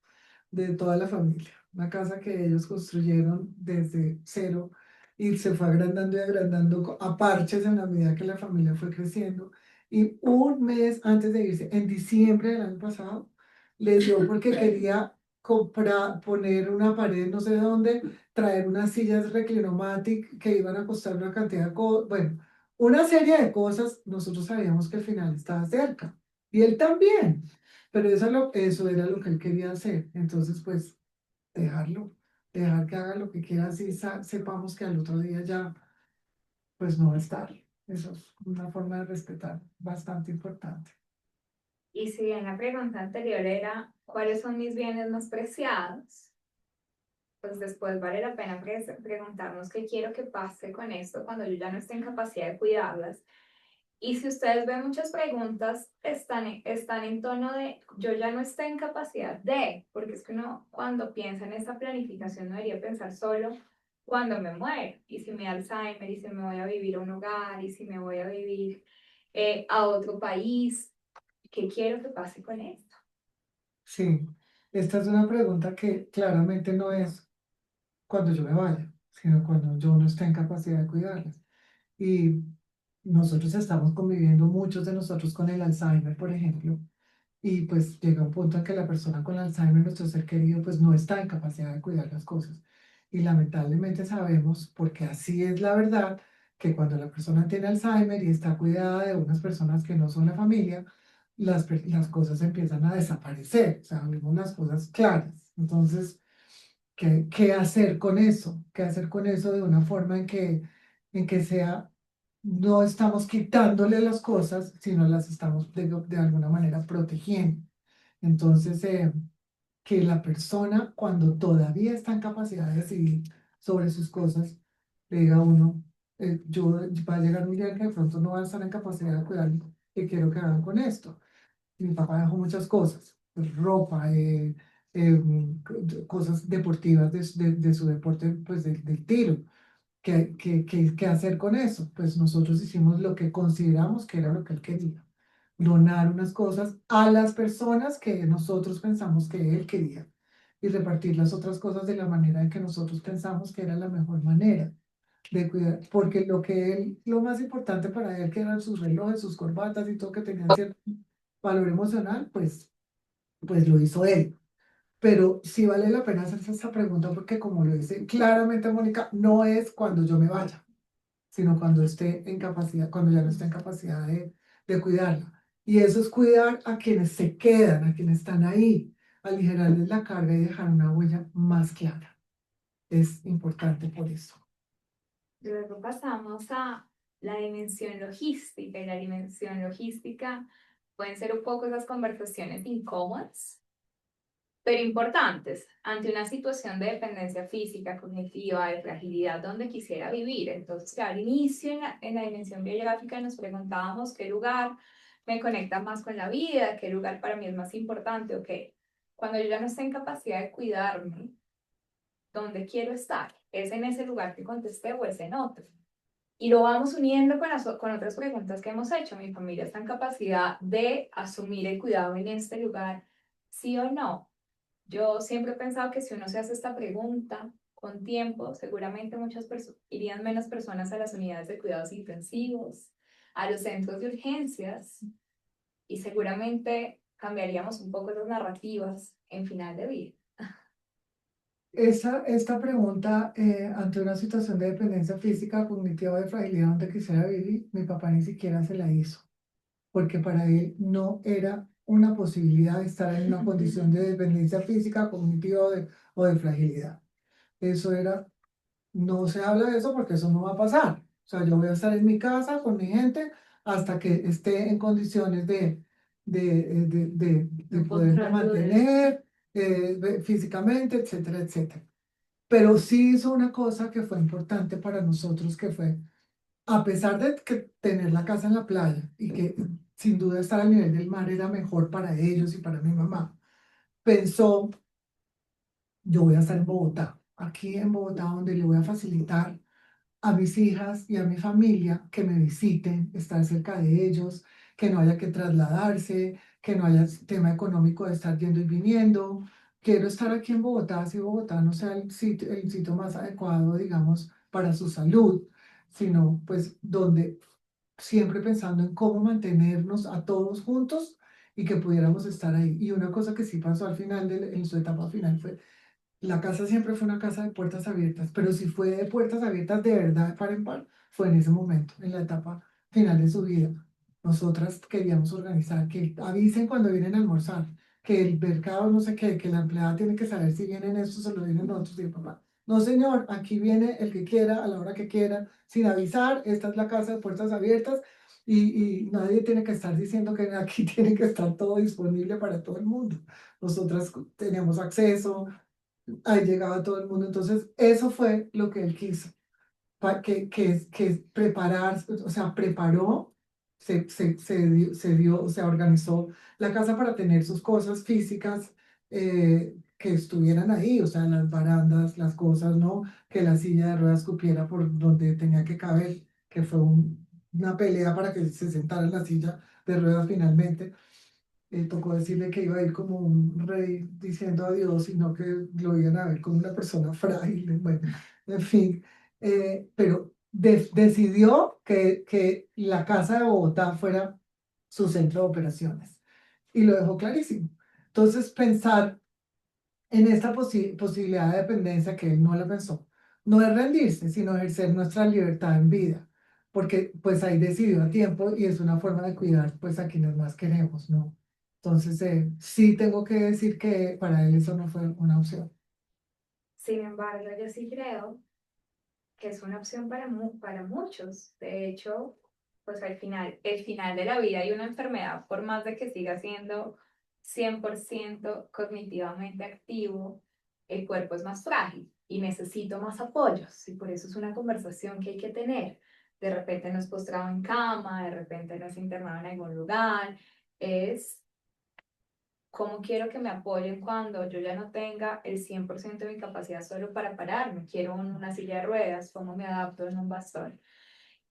de toda la familia. Una casa que ellos construyeron desde cero y se fue agrandando y agrandando a parches en la medida que la familia fue creciendo. Y un mes antes de irse, en diciembre del año pasado, les dio porque quería comprar, poner una pared no sé dónde, traer unas sillas Reclinomatic que iban a costar una cantidad de cosas, bueno, una serie de cosas. Nosotros sabíamos que el final estaba cerca y él también. Pero eso era lo que él quería hacer. Entonces, pues, dejarlo, dejar que haga lo que quiera, así sepamos que al otro día ya, pues, no va a estar. Eso es una forma de respetar bastante importante. Y si bien la pregunta anterior era, ¿cuáles son mis bienes más preciados? Pues después vale la pena preguntarnos qué quiero que pase con esto cuando yo ya no esté en capacidad de cuidarlas. Y si ustedes ven, muchas preguntas están en tono de yo ya no estoy en capacidad de, porque es que uno cuando piensa en esta planificación no debería pensar solo cuando me muero, y si me da Alzheimer, y si me voy a vivir a un hogar, y si me voy a vivir a otro país, ¿qué quiero que pase con esto? Sí, esta es una pregunta que claramente no es cuando yo me vaya, sino cuando yo no esté en capacidad de cuidarlas. Y nosotros estamos conviviendo, muchos de nosotros, con el Alzheimer, por ejemplo. Y pues llega un punto en que la persona con Alzheimer, nuestro ser querido, pues no está en capacidad de cuidar las cosas. Y lamentablemente sabemos, porque así es la verdad, que cuando la persona tiene Alzheimer y está cuidada de unas personas que no son la familia, las cosas empiezan a desaparecer, o sea, vemos las cosas claras. Entonces, ¿qué hacer con eso? ¿Qué hacer con eso de una forma en que sea, no estamos quitándole las cosas, sino las estamos de alguna manera protegiendo? Entonces, que la persona, cuando todavía está en capacidad de decidir sobre sus cosas, le diga a uno, va a llegar un día en que de pronto no va a estar en capacidad de cuidar, ¿qué quiero que hagan con esto? Mi papá dejó muchas cosas, pues, ropa, cosas deportivas de su deporte, pues del tiro. ¿Qué hacer con eso? Pues nosotros hicimos lo que consideramos que era lo que él quería, donar unas cosas a las personas que nosotros pensamos que él quería y repartir las otras cosas de la manera en que nosotros pensamos que era la mejor manera de cuidar, porque lo más importante para él, que eran sus relojes, sus corbatas y todo que tenían cierto valor emocional, pues lo hizo él. Pero sí vale la pena hacerse esa pregunta porque como lo dice claramente Mónica, no es cuando yo me vaya, sino cuando esté en capacidad, cuando ya no esté en capacidad de cuidarla. Y eso es cuidar a quienes se quedan, a quienes están ahí, aligerarles la carga y dejar una huella más clara. Es importante por eso. Luego pasamos a la dimensión logística, y la dimensión logística pueden ser un poco esas conversaciones incómodas, pero importantes, ante una situación de dependencia física, cognitiva, de fragilidad donde quisiera vivir. Entonces, al inicio en la dimensión biográfica nos preguntábamos qué lugar me conecta más con la vida, qué lugar para mí es más importante, ok. Cuando yo ya no esté en capacidad de cuidarme, ¿dónde quiero estar? ¿Es en ese lugar que contesté o es en otro? Y lo vamos uniendo con otras preguntas que hemos hecho. ¿Mi familia está en capacidad de asumir el cuidado en este lugar? ¿Sí o no? Yo siempre he pensado que si uno se hace esta pregunta, con tiempo, seguramente irían menos personas a las unidades de cuidados intensivos, a los centros de urgencias, y seguramente cambiaríamos un poco las narrativas en final de vida. Esta pregunta, ante una situación de dependencia física, cognitiva o de fragilidad donde quisiera vivir, mi papá ni siquiera se la hizo, porque para él no era una posibilidad estar en una condición de dependencia física, cognitiva o de fragilidad. Eso era, no se habla de eso porque eso no va a pasar. O sea, yo voy a estar en mi casa con mi gente hasta que esté en condiciones de poderme mantener físicamente, etcétera, etcétera. Pero sí hizo una cosa que fue importante para nosotros, que fue, a pesar de que tener la casa en la playa y que sin duda estar al nivel del mar era mejor para ellos y para mi mamá, pensó, yo voy a estar en Bogotá, aquí en Bogotá, donde le voy a facilitar a mis hijas y a mi familia que me visiten, estar cerca de ellos, que no haya que trasladarse, que no haya tema económico de estar yendo y viniendo. Quiero estar aquí en Bogotá, si Bogotá no sea el sitio más adecuado, digamos, para su salud, sino pues donde siempre pensando en cómo mantenernos a todos juntos y que pudiéramos estar ahí. Y una cosa que sí pasó al final, en su etapa final, fue la casa siempre fue una casa de puertas abiertas, pero si fue de puertas abiertas de verdad, par en par, fue en ese momento, en la etapa final de su vida. Nosotras queríamos organizar, que avisen cuando vienen a almorzar, que el mercado no sé qué, que la empleada tiene que saber si vienen estos o lo vienen otros. Y papá, no señor, aquí viene el que quiera, a la hora que quiera, sin avisar, esta es la casa de puertas abiertas y nadie tiene que estar diciendo que aquí tiene que estar todo disponible para todo el mundo. Nosotras teníamos acceso, ahí llegaba todo el mundo. Entonces, eso fue lo que él quiso, que preparar, o sea, preparó, se dio, o sea, organizó la casa para tener sus cosas físicas que estuvieran ahí, o sea, las barandas, las cosas, ¿no? Que la silla de ruedas cupiera por donde tenía que caber, que fue una pelea para que se sentara en la silla de ruedas finalmente. Tocó decirle que iba a ir como un rey diciendo adiós, sino que lo iban a ver como una persona frágil. Bueno, en fin, pero decidió que la Casa de Bogotá fuera su centro de operaciones y lo dejó clarísimo. Entonces, pensar en esta posibilidad de dependencia que él no la pensó, no es rendirse, sino ejercer nuestra libertad en vida, porque pues ahí decidió a tiempo y es una forma de cuidar pues a quienes más queremos, ¿no? Entonces, sí tengo que decir que para él eso no fue una opción. Sin embargo, yo sí creo que es una opción para muchos. De hecho, pues al final, el final de la vida y una enfermedad, por más de que siga siendo 100% cognitivamente activo, el cuerpo es más frágil y necesito más apoyos. Y por eso es una conversación que hay que tener. De repente no es postrado en cama, de repente no es internado en algún lugar. Es cómo quiero que me apoyen cuando yo ya no tenga el 100% de mi capacidad solo para pararme. Quiero una silla de ruedas, cómo me adapto en un bastón.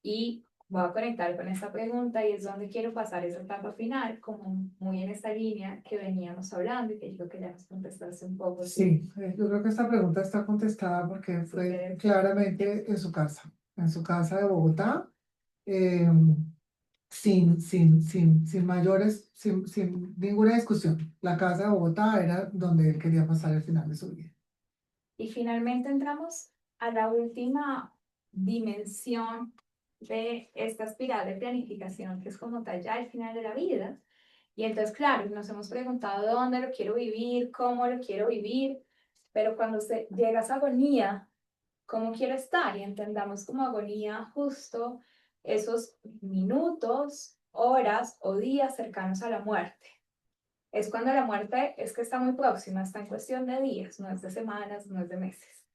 Y voy a conectar con esta pregunta y es donde quiero pasar esa etapa final, como muy en esta línea que veníamos hablando y que yo creo que ya nos contestaste un poco. Sí, yo creo que esta pregunta está contestada porque fue claramente en su casa de Bogotá. eh, sin mayores, sin ninguna discusión. La casa de Bogotá era donde él quería pasar el final de su vida. Y finalmente entramos a la última dimensión de esta espiral de planificación, que es como tal ya el final de la vida. Y entonces, claro, nos hemos preguntado dónde lo quiero vivir, cómo lo quiero vivir, pero cuando se llega a esa agonía, ¿cómo quiero estar? Y entendamos como agonía justo esos minutos, horas o días cercanos a la muerte. Es cuando la muerte es que está muy próxima, está en cuestión de días, no es de semanas, no es de meses.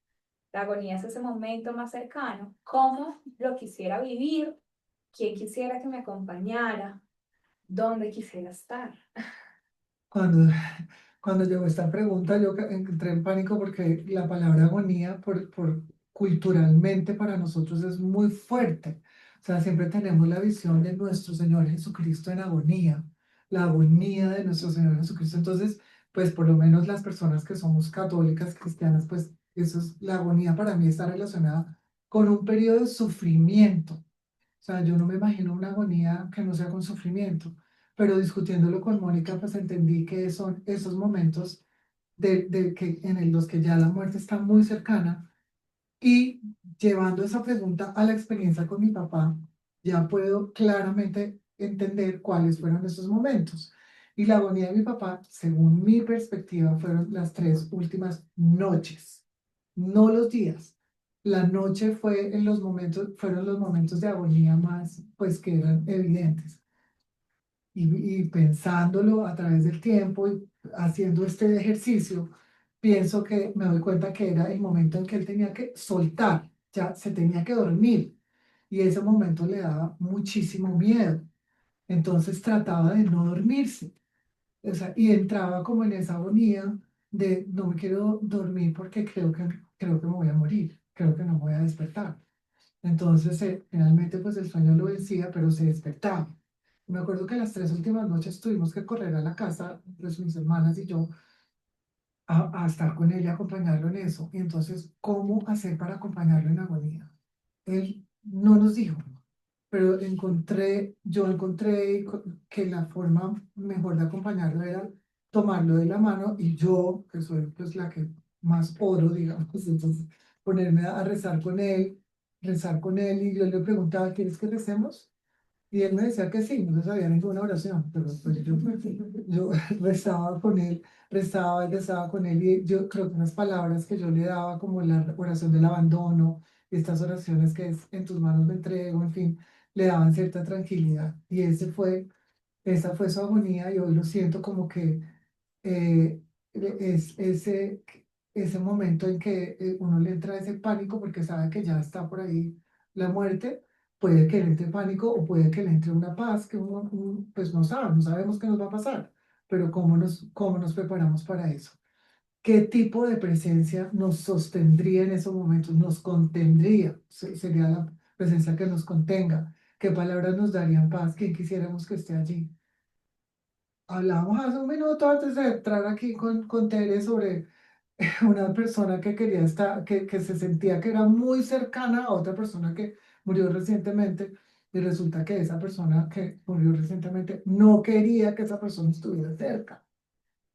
La agonía es ese momento más cercano. ¿Cómo lo quisiera vivir? ¿Quién quisiera que me acompañara? ¿Dónde quisiera estar? Cuando, cuando llegó esta pregunta, yo entré en pánico porque la palabra agonía, culturalmente para nosotros es muy fuerte. O sea, siempre tenemos la visión de nuestro Señor Jesucristo en agonía, la agonía de nuestro Señor Jesucristo. Entonces, pues por lo menos las personas que somos católicas, cristianas, pues Eso es, la agonía para mí está relacionada con un periodo de sufrimiento. O sea, yo no me imagino una agonía que no sea con sufrimiento, pero discutiéndolo con Mónica, pues entendí que son esos momentos en los que ya la muerte está muy cercana y llevando esa pregunta a la experiencia con mi papá, ya puedo claramente entender cuáles fueron esos momentos. Y la agonía de mi papá, según mi perspectiva, fueron las 3 últimas noches, no los días. La noche fue en los momentos, fueron los momentos de agonía más, pues que eran evidentes. Y pensándolo a través del tiempo y haciendo este ejercicio, pienso que me doy cuenta que era el momento en que él tenía que soltar, ya se tenía que dormir. Y ese momento le daba muchísimo miedo. Entonces trataba de no dormirse. O sea, y entraba como en esa agonía de no me quiero dormir porque creo que me voy a morir, creo que no me voy a despertar. Entonces, finalmente, pues el sueño lo vencía, pero se despertaba. Me acuerdo que las 3 últimas noches tuvimos que correr a la casa, pues mis hermanas y yo, a estar con él y acompañarlo en eso. Y entonces, ¿cómo hacer para acompañarlo en agonía? Él no nos dijo, pero yo encontré que la forma mejor de acompañarlo era tomarlo de la mano y yo, que soy pues la que más oro, digamos, entonces ponerme a rezar con él y yo le preguntaba, ¿quieres que recemos? Y él me decía que sí, no sabía ninguna oración, pero pues yo rezaba con él, rezaba y rezaba con él y yo creo que unas palabras que yo le daba como la oración del abandono, estas oraciones que es en tus manos me entrego, en fin, le daban cierta tranquilidad y esa fue su agonía y hoy lo siento como que es ese momento en que uno le entra ese pánico porque sabe que ya está por ahí la muerte, puede que le entre pánico o puede que le entre una paz que pues no sabe, no sabemos qué nos va a pasar, pero cómo nos preparamos para eso. ¿Qué tipo de presencia nos sostendría en esos momentos? Nos contendría, sería la presencia que nos contenga. ¿Qué palabras nos darían paz? ¿Quién quisiéramos que esté allí? Hablábamos hace un minuto antes de entrar aquí con Tere sobre una persona que quería estar, que se sentía que era muy cercana a otra persona que murió recientemente y resulta que esa persona que murió recientemente no quería que esa persona estuviera cerca.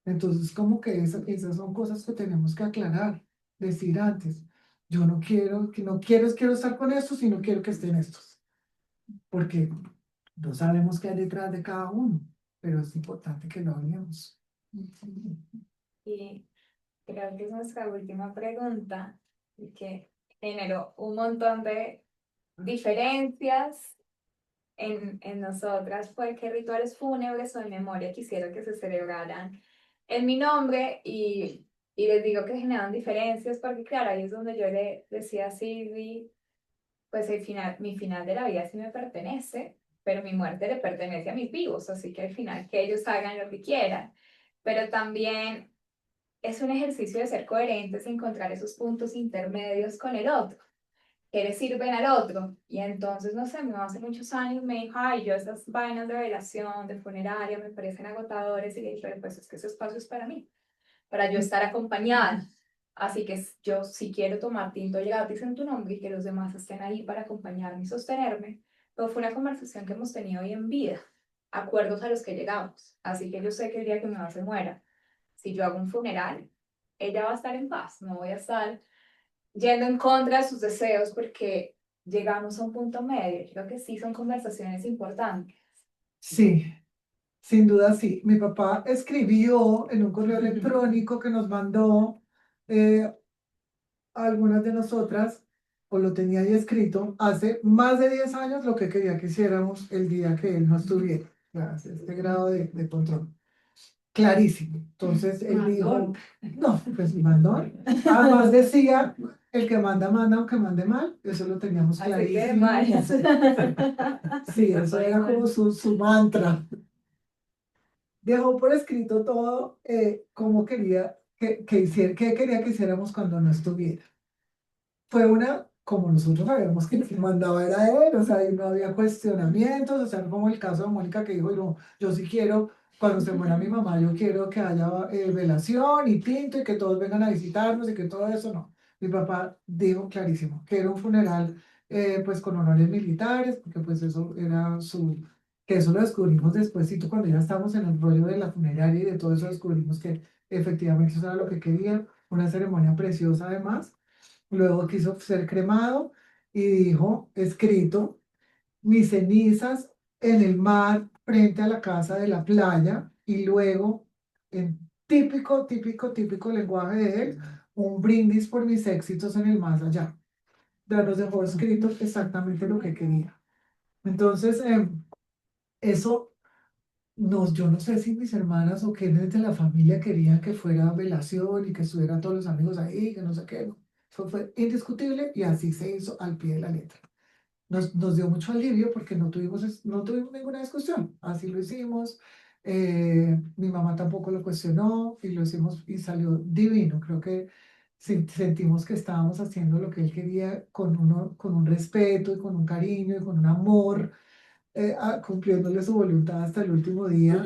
Entonces, como que esas son cosas que tenemos que aclarar, decir antes. Yo no quiero, que no quiero estar con estos y no quiero que estén estos, porque no sabemos qué hay detrás de cada uno, pero es importante que lo hablemos. Y creo que es nuestra última pregunta, y que generó un montón de diferencias en nosotras, fue qué rituales fúnebres o de memoria quisiera que se celebraran en mi nombre y les digo que generan diferencias porque claro, ahí es donde yo le decía a Silvi, pues mi final de la vida sí me pertenece, pero mi muerte le pertenece a mis vivos, así que al final que ellos hagan lo que quieran, pero también es un ejercicio de ser coherentes y encontrar esos puntos intermedios con el otro, que le sirven al otro. Y entonces, no sé, mi mamá hace muchos años me dijo, ay, yo esas vainas de velación, de funeraria, me parecen agotadores, y le dije, pues es que ese espacio es para yo estar acompañada. Así que yo sí quiero tomar tinto gratis en tu nombre y que los demás estén ahí para acompañarme y sostenerme. Pero fue una conversación que hemos tenido hoy en vida, acuerdos a los que llegamos. Así que yo sé que el día que mi mamá se muera, si yo hago un funeral, ella va a estar en paz, no voy a estar yendo en contra de sus deseos porque llegamos a un punto medio. Creo que sí son conversaciones importantes. Sí, sin duda sí. Mi papá escribió en un correo electrónico que nos mandó a algunas de nosotras, o lo tenía ahí escrito, hace más de 10 años lo que quería que hiciéramos el día que él no estuviera. Este grado de control. Clarísimo. Entonces él dijo, no, pues mandó. Además decía, el que manda, manda, aunque mande mal. Eso lo teníamos Así que clarísimo. mal. Sí, eso era como su mantra. Dejó por escrito todo cómo quería qué quería que hiciéramos cuando no estuviera. Fue como nosotros sabíamos que el que mandaba era él, o sea, ahí no había cuestionamientos, o sea, como el caso de Mónica que dijo, no, yo sí quiero, cuando se muera mi mamá, yo quiero que haya velación y tinto y que todos vengan a visitarnos y que todo eso, no. Mi papá dijo clarísimo que era un funeral pues con honores militares, porque pues eso era que eso lo descubrimos despuésito cuando ya estábamos en el rollo de la funeraria y de todo eso descubrimos que efectivamente eso era lo que quería, una ceremonia preciosa además. Luego quiso ser cremado y dijo, escrito, mis cenizas en el mar frente a la casa de la playa y luego, en típico lenguaje de él, un brindis por mis éxitos en el más allá. Ya nos dejó escrito exactamente lo que quería. Entonces, eso yo no sé si mis hermanas o quienes de la familia querían que fuera velación y que estuvieran todos los amigos ahí, que no sé qué. No. Eso fue indiscutible y así se hizo al pie de la letra. Nos dio mucho alivio porque no tuvimos ninguna discusión. Así lo hicimos. Mi mamá tampoco lo cuestionó y lo hicimos y salió divino. Creo que sentimos que estábamos haciendo lo que él quería con un respeto y con un cariño y con un amor, cumpliéndole su voluntad hasta el último día.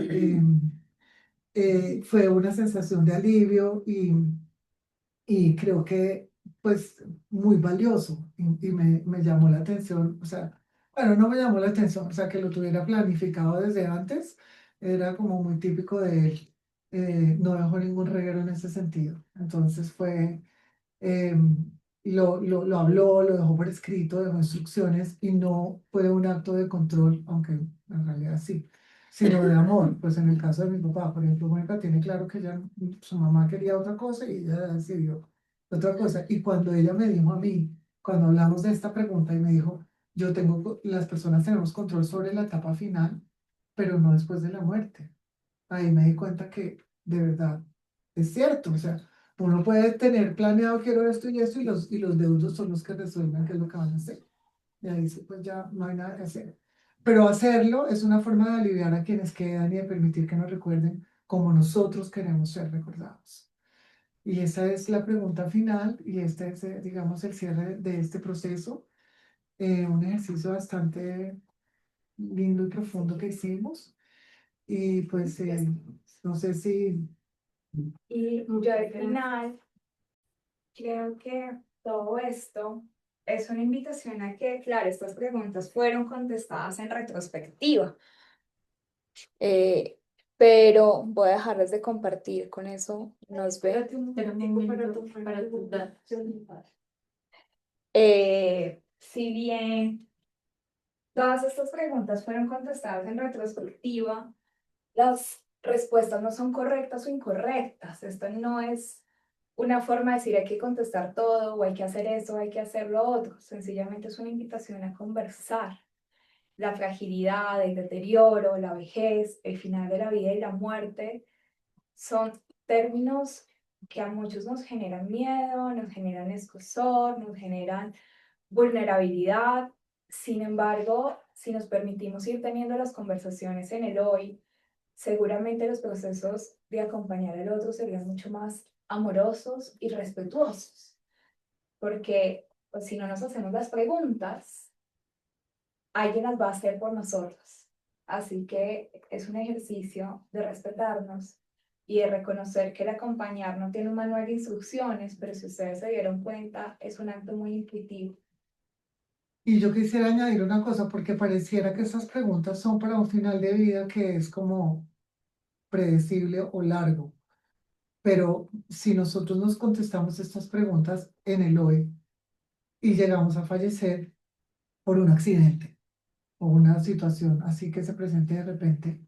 Fue una sensación de alivio y creo que pues muy valioso y me llamó la atención, o sea, bueno, no me llamó la atención, o sea, que lo tuviera planificado desde antes, era como muy típico de él, no dejó ningún reguero en ese sentido, entonces eh, lo habló, lo dejó por escrito, dejó instrucciones y no fue un acto de control, aunque en realidad sí, sino de amor. Pues en el caso de mi papá, por ejemplo, Mónica tiene claro que su mamá quería otra cosa y ella decidió otra cosa. Y cuando ella me dijo a mí, cuando hablamos de esta pregunta y me dijo, las personas tenemos control sobre la etapa final, pero no después de la muerte. Ahí me di cuenta que de verdad es cierto, o sea, uno puede tener planeado, quiero esto y esto, y los deudos son los que resuelven qué es lo que van a hacer. Y ahí sí, pues ya no hay nada que hacer. Pero hacerlo es una forma de aliviar a quienes quedan y de permitir que nos recuerden como nosotros queremos ser recordados. Y esa es la pregunta final y este es, digamos, el cierre de este proceso. Un ejercicio bastante lindo y profundo que hicimos. Y pues no sé si... Y yo al final creo que todo esto es una invitación a que, claro, estas preguntas fueron contestadas en retrospectiva, eh, pero voy a dejarles de compartir con eso. Nos vemos. Pero un momento para tus datos. Si bien todas estas preguntas fueron contestadas en retrospectiva, las respuestas no son correctas o incorrectas. Esto no es una forma de decir hay que contestar todo o hay que hacer eso o hay que hacer lo otro. Sencillamente es una invitación a conversar. La fragilidad, el deterioro, la vejez, el final de la vida y la muerte son términos que a muchos nos generan miedo, nos generan escozor, nos generan vulnerabilidad. Sin embargo, si nos permitimos ir teniendo las conversaciones en el hoy, seguramente los procesos de acompañar al otro serían mucho más amorosos y respetuosos, porque pues, si no nos hacemos las preguntas, alguien las va a hacer por nosotros. Así que es un ejercicio de respetarnos y de reconocer que el acompañar no tiene un manual de instrucciones, pero si ustedes se dieron cuenta, es un acto muy intuitivo. Y yo quisiera añadir una cosa, porque pareciera que estas preguntas son para un final de vida que es como predecible o largo. Pero si nosotros nos contestamos estas preguntas en el hoy y llegamos a fallecer por un accidente o una situación así que se presente de repente,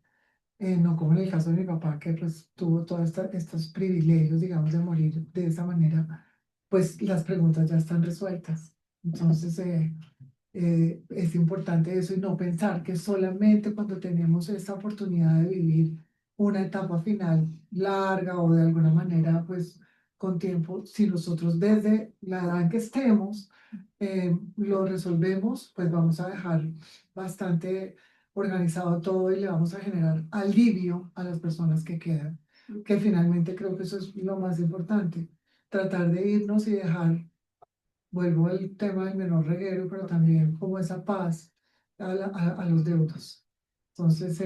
no como en el caso de mi papá, que pues tuvo todos estos privilegios, digamos, de morir de esa manera, pues las preguntas ya están resueltas. Entonces, es importante eso y no pensar que solamente cuando tenemos esta oportunidad de vivir una etapa final larga o de alguna manera, pues con tiempo, si nosotros desde la edad en que estemos lo resolvemos, pues vamos a dejar bastante organizado todo y le vamos a generar alivio a las personas que quedan, que finalmente creo que eso es lo más importante, tratar de irnos y dejar. Vuelvo al tema del menor reguero, pero también como esa paz a los deudos. Entonces,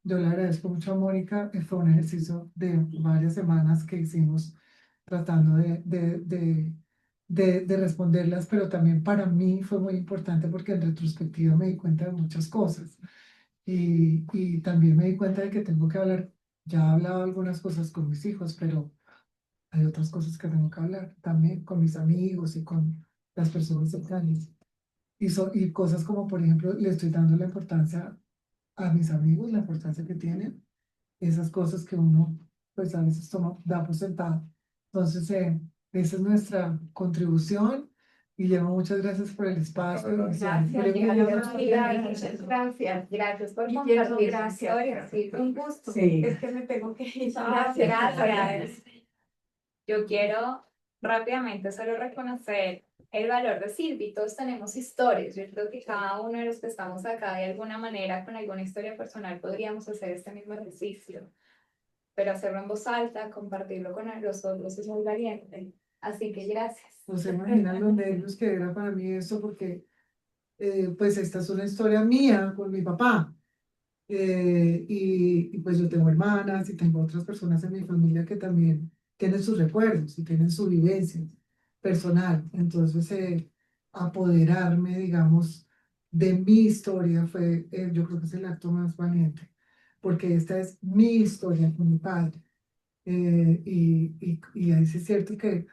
yo le agradezco mucho a Mónica. Fue un ejercicio de varias semanas que hicimos tratando de responderlas, pero también para mí fue muy importante porque en retrospectiva me di cuenta de muchas cosas y también me di cuenta de que tengo que hablar, ya he hablado algunas cosas con mis hijos, pero hay otras cosas que tengo que hablar también con mis amigos y con las personas cercanas. Y cosas como, por ejemplo, le estoy dando la importancia a mis amigos, la importancia que tienen, esas cosas que uno, pues a veces toma, da por sentado. Entonces, esa es nuestra contribución. Guillermo, muchas gracias por el espacio. Gracias, gracias, gracias por compartir su historia. Sí, un gusto. Sí. Es que me tengo que ir. Gracias. Yo quiero rápidamente solo reconocer el valor de Silvi. Todos tenemos historias. Yo creo que cada uno de los que estamos acá, de alguna manera, con alguna historia personal, podríamos hacer este mismo ejercicio. Pero hacerlo en voz alta, compartirlo con los otros es muy valiente. Así que gracias. No se imaginan los nervios que era para mí esto, porque pues esta es una historia mía con mi papá. Y pues yo tengo hermanas y tengo otras personas en mi familia que también tienen sus recuerdos y tienen su vivencia personal. Entonces, apoderarme, digamos, de mi historia fue, yo creo que es el acto más valiente, porque esta es mi historia con mi padre. Y ahí sí es cierto que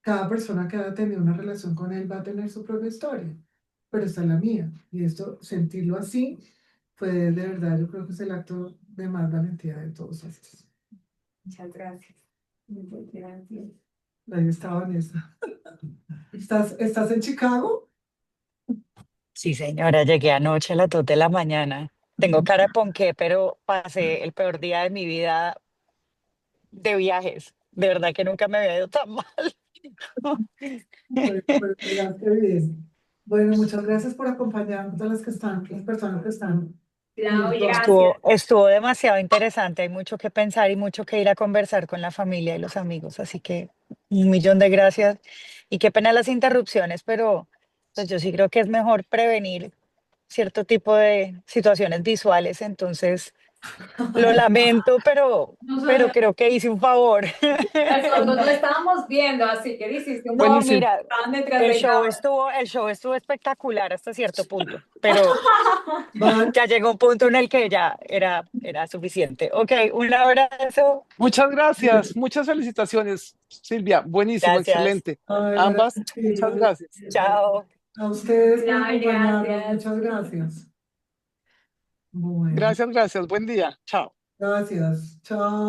cada persona que ha tenido una relación con él va a tener su propia historia, pero esta es la mía. Y esto, sentirlo así, fue de verdad, yo creo que es el acto de más valentía de todos estos. Muchas gracias. Muchas gracias. Ahí está Vanessa. ¿Estás en Chicago? Sí, señora, llegué anoche a las 2 de la mañana. Tengo cara de ponqué, pero pasé el peor día de mi vida de viajes. De verdad que nunca me había ido tan mal. Bueno, qué bien. Bueno, muchas gracias por acompañarnos a las que están, las personas que están. Clau, gracias. Estuvo demasiado interesante. Hay mucho que pensar y mucho que ir a conversar con la familia y los amigos. Así que 1 millón de gracias. Y qué pena las interrupciones, pero pues yo sí creo que es mejor prevenir cierto tipo de situaciones visuales. Entonces, lo lamento, pero creo que hice un favor. Nosotros lo estábamos viendo, así que hiciste un No, Buenísimo. mira, estaban detrás el de show estuvo espectacular hasta cierto punto, pero Van, ya llegó un punto en el que ya era suficiente. Ok, un abrazo. Muchas gracias, muchas felicitaciones, Silvia. Buenísimo, Gracias. excelente. ay, Ambas, muchas gracias. gracias. Chao. A ustedes por Ay, acompañarnos. gracias. Muchas gracias. Bueno, Gracias, gracias. Buen día. Chao. gracias. Chao.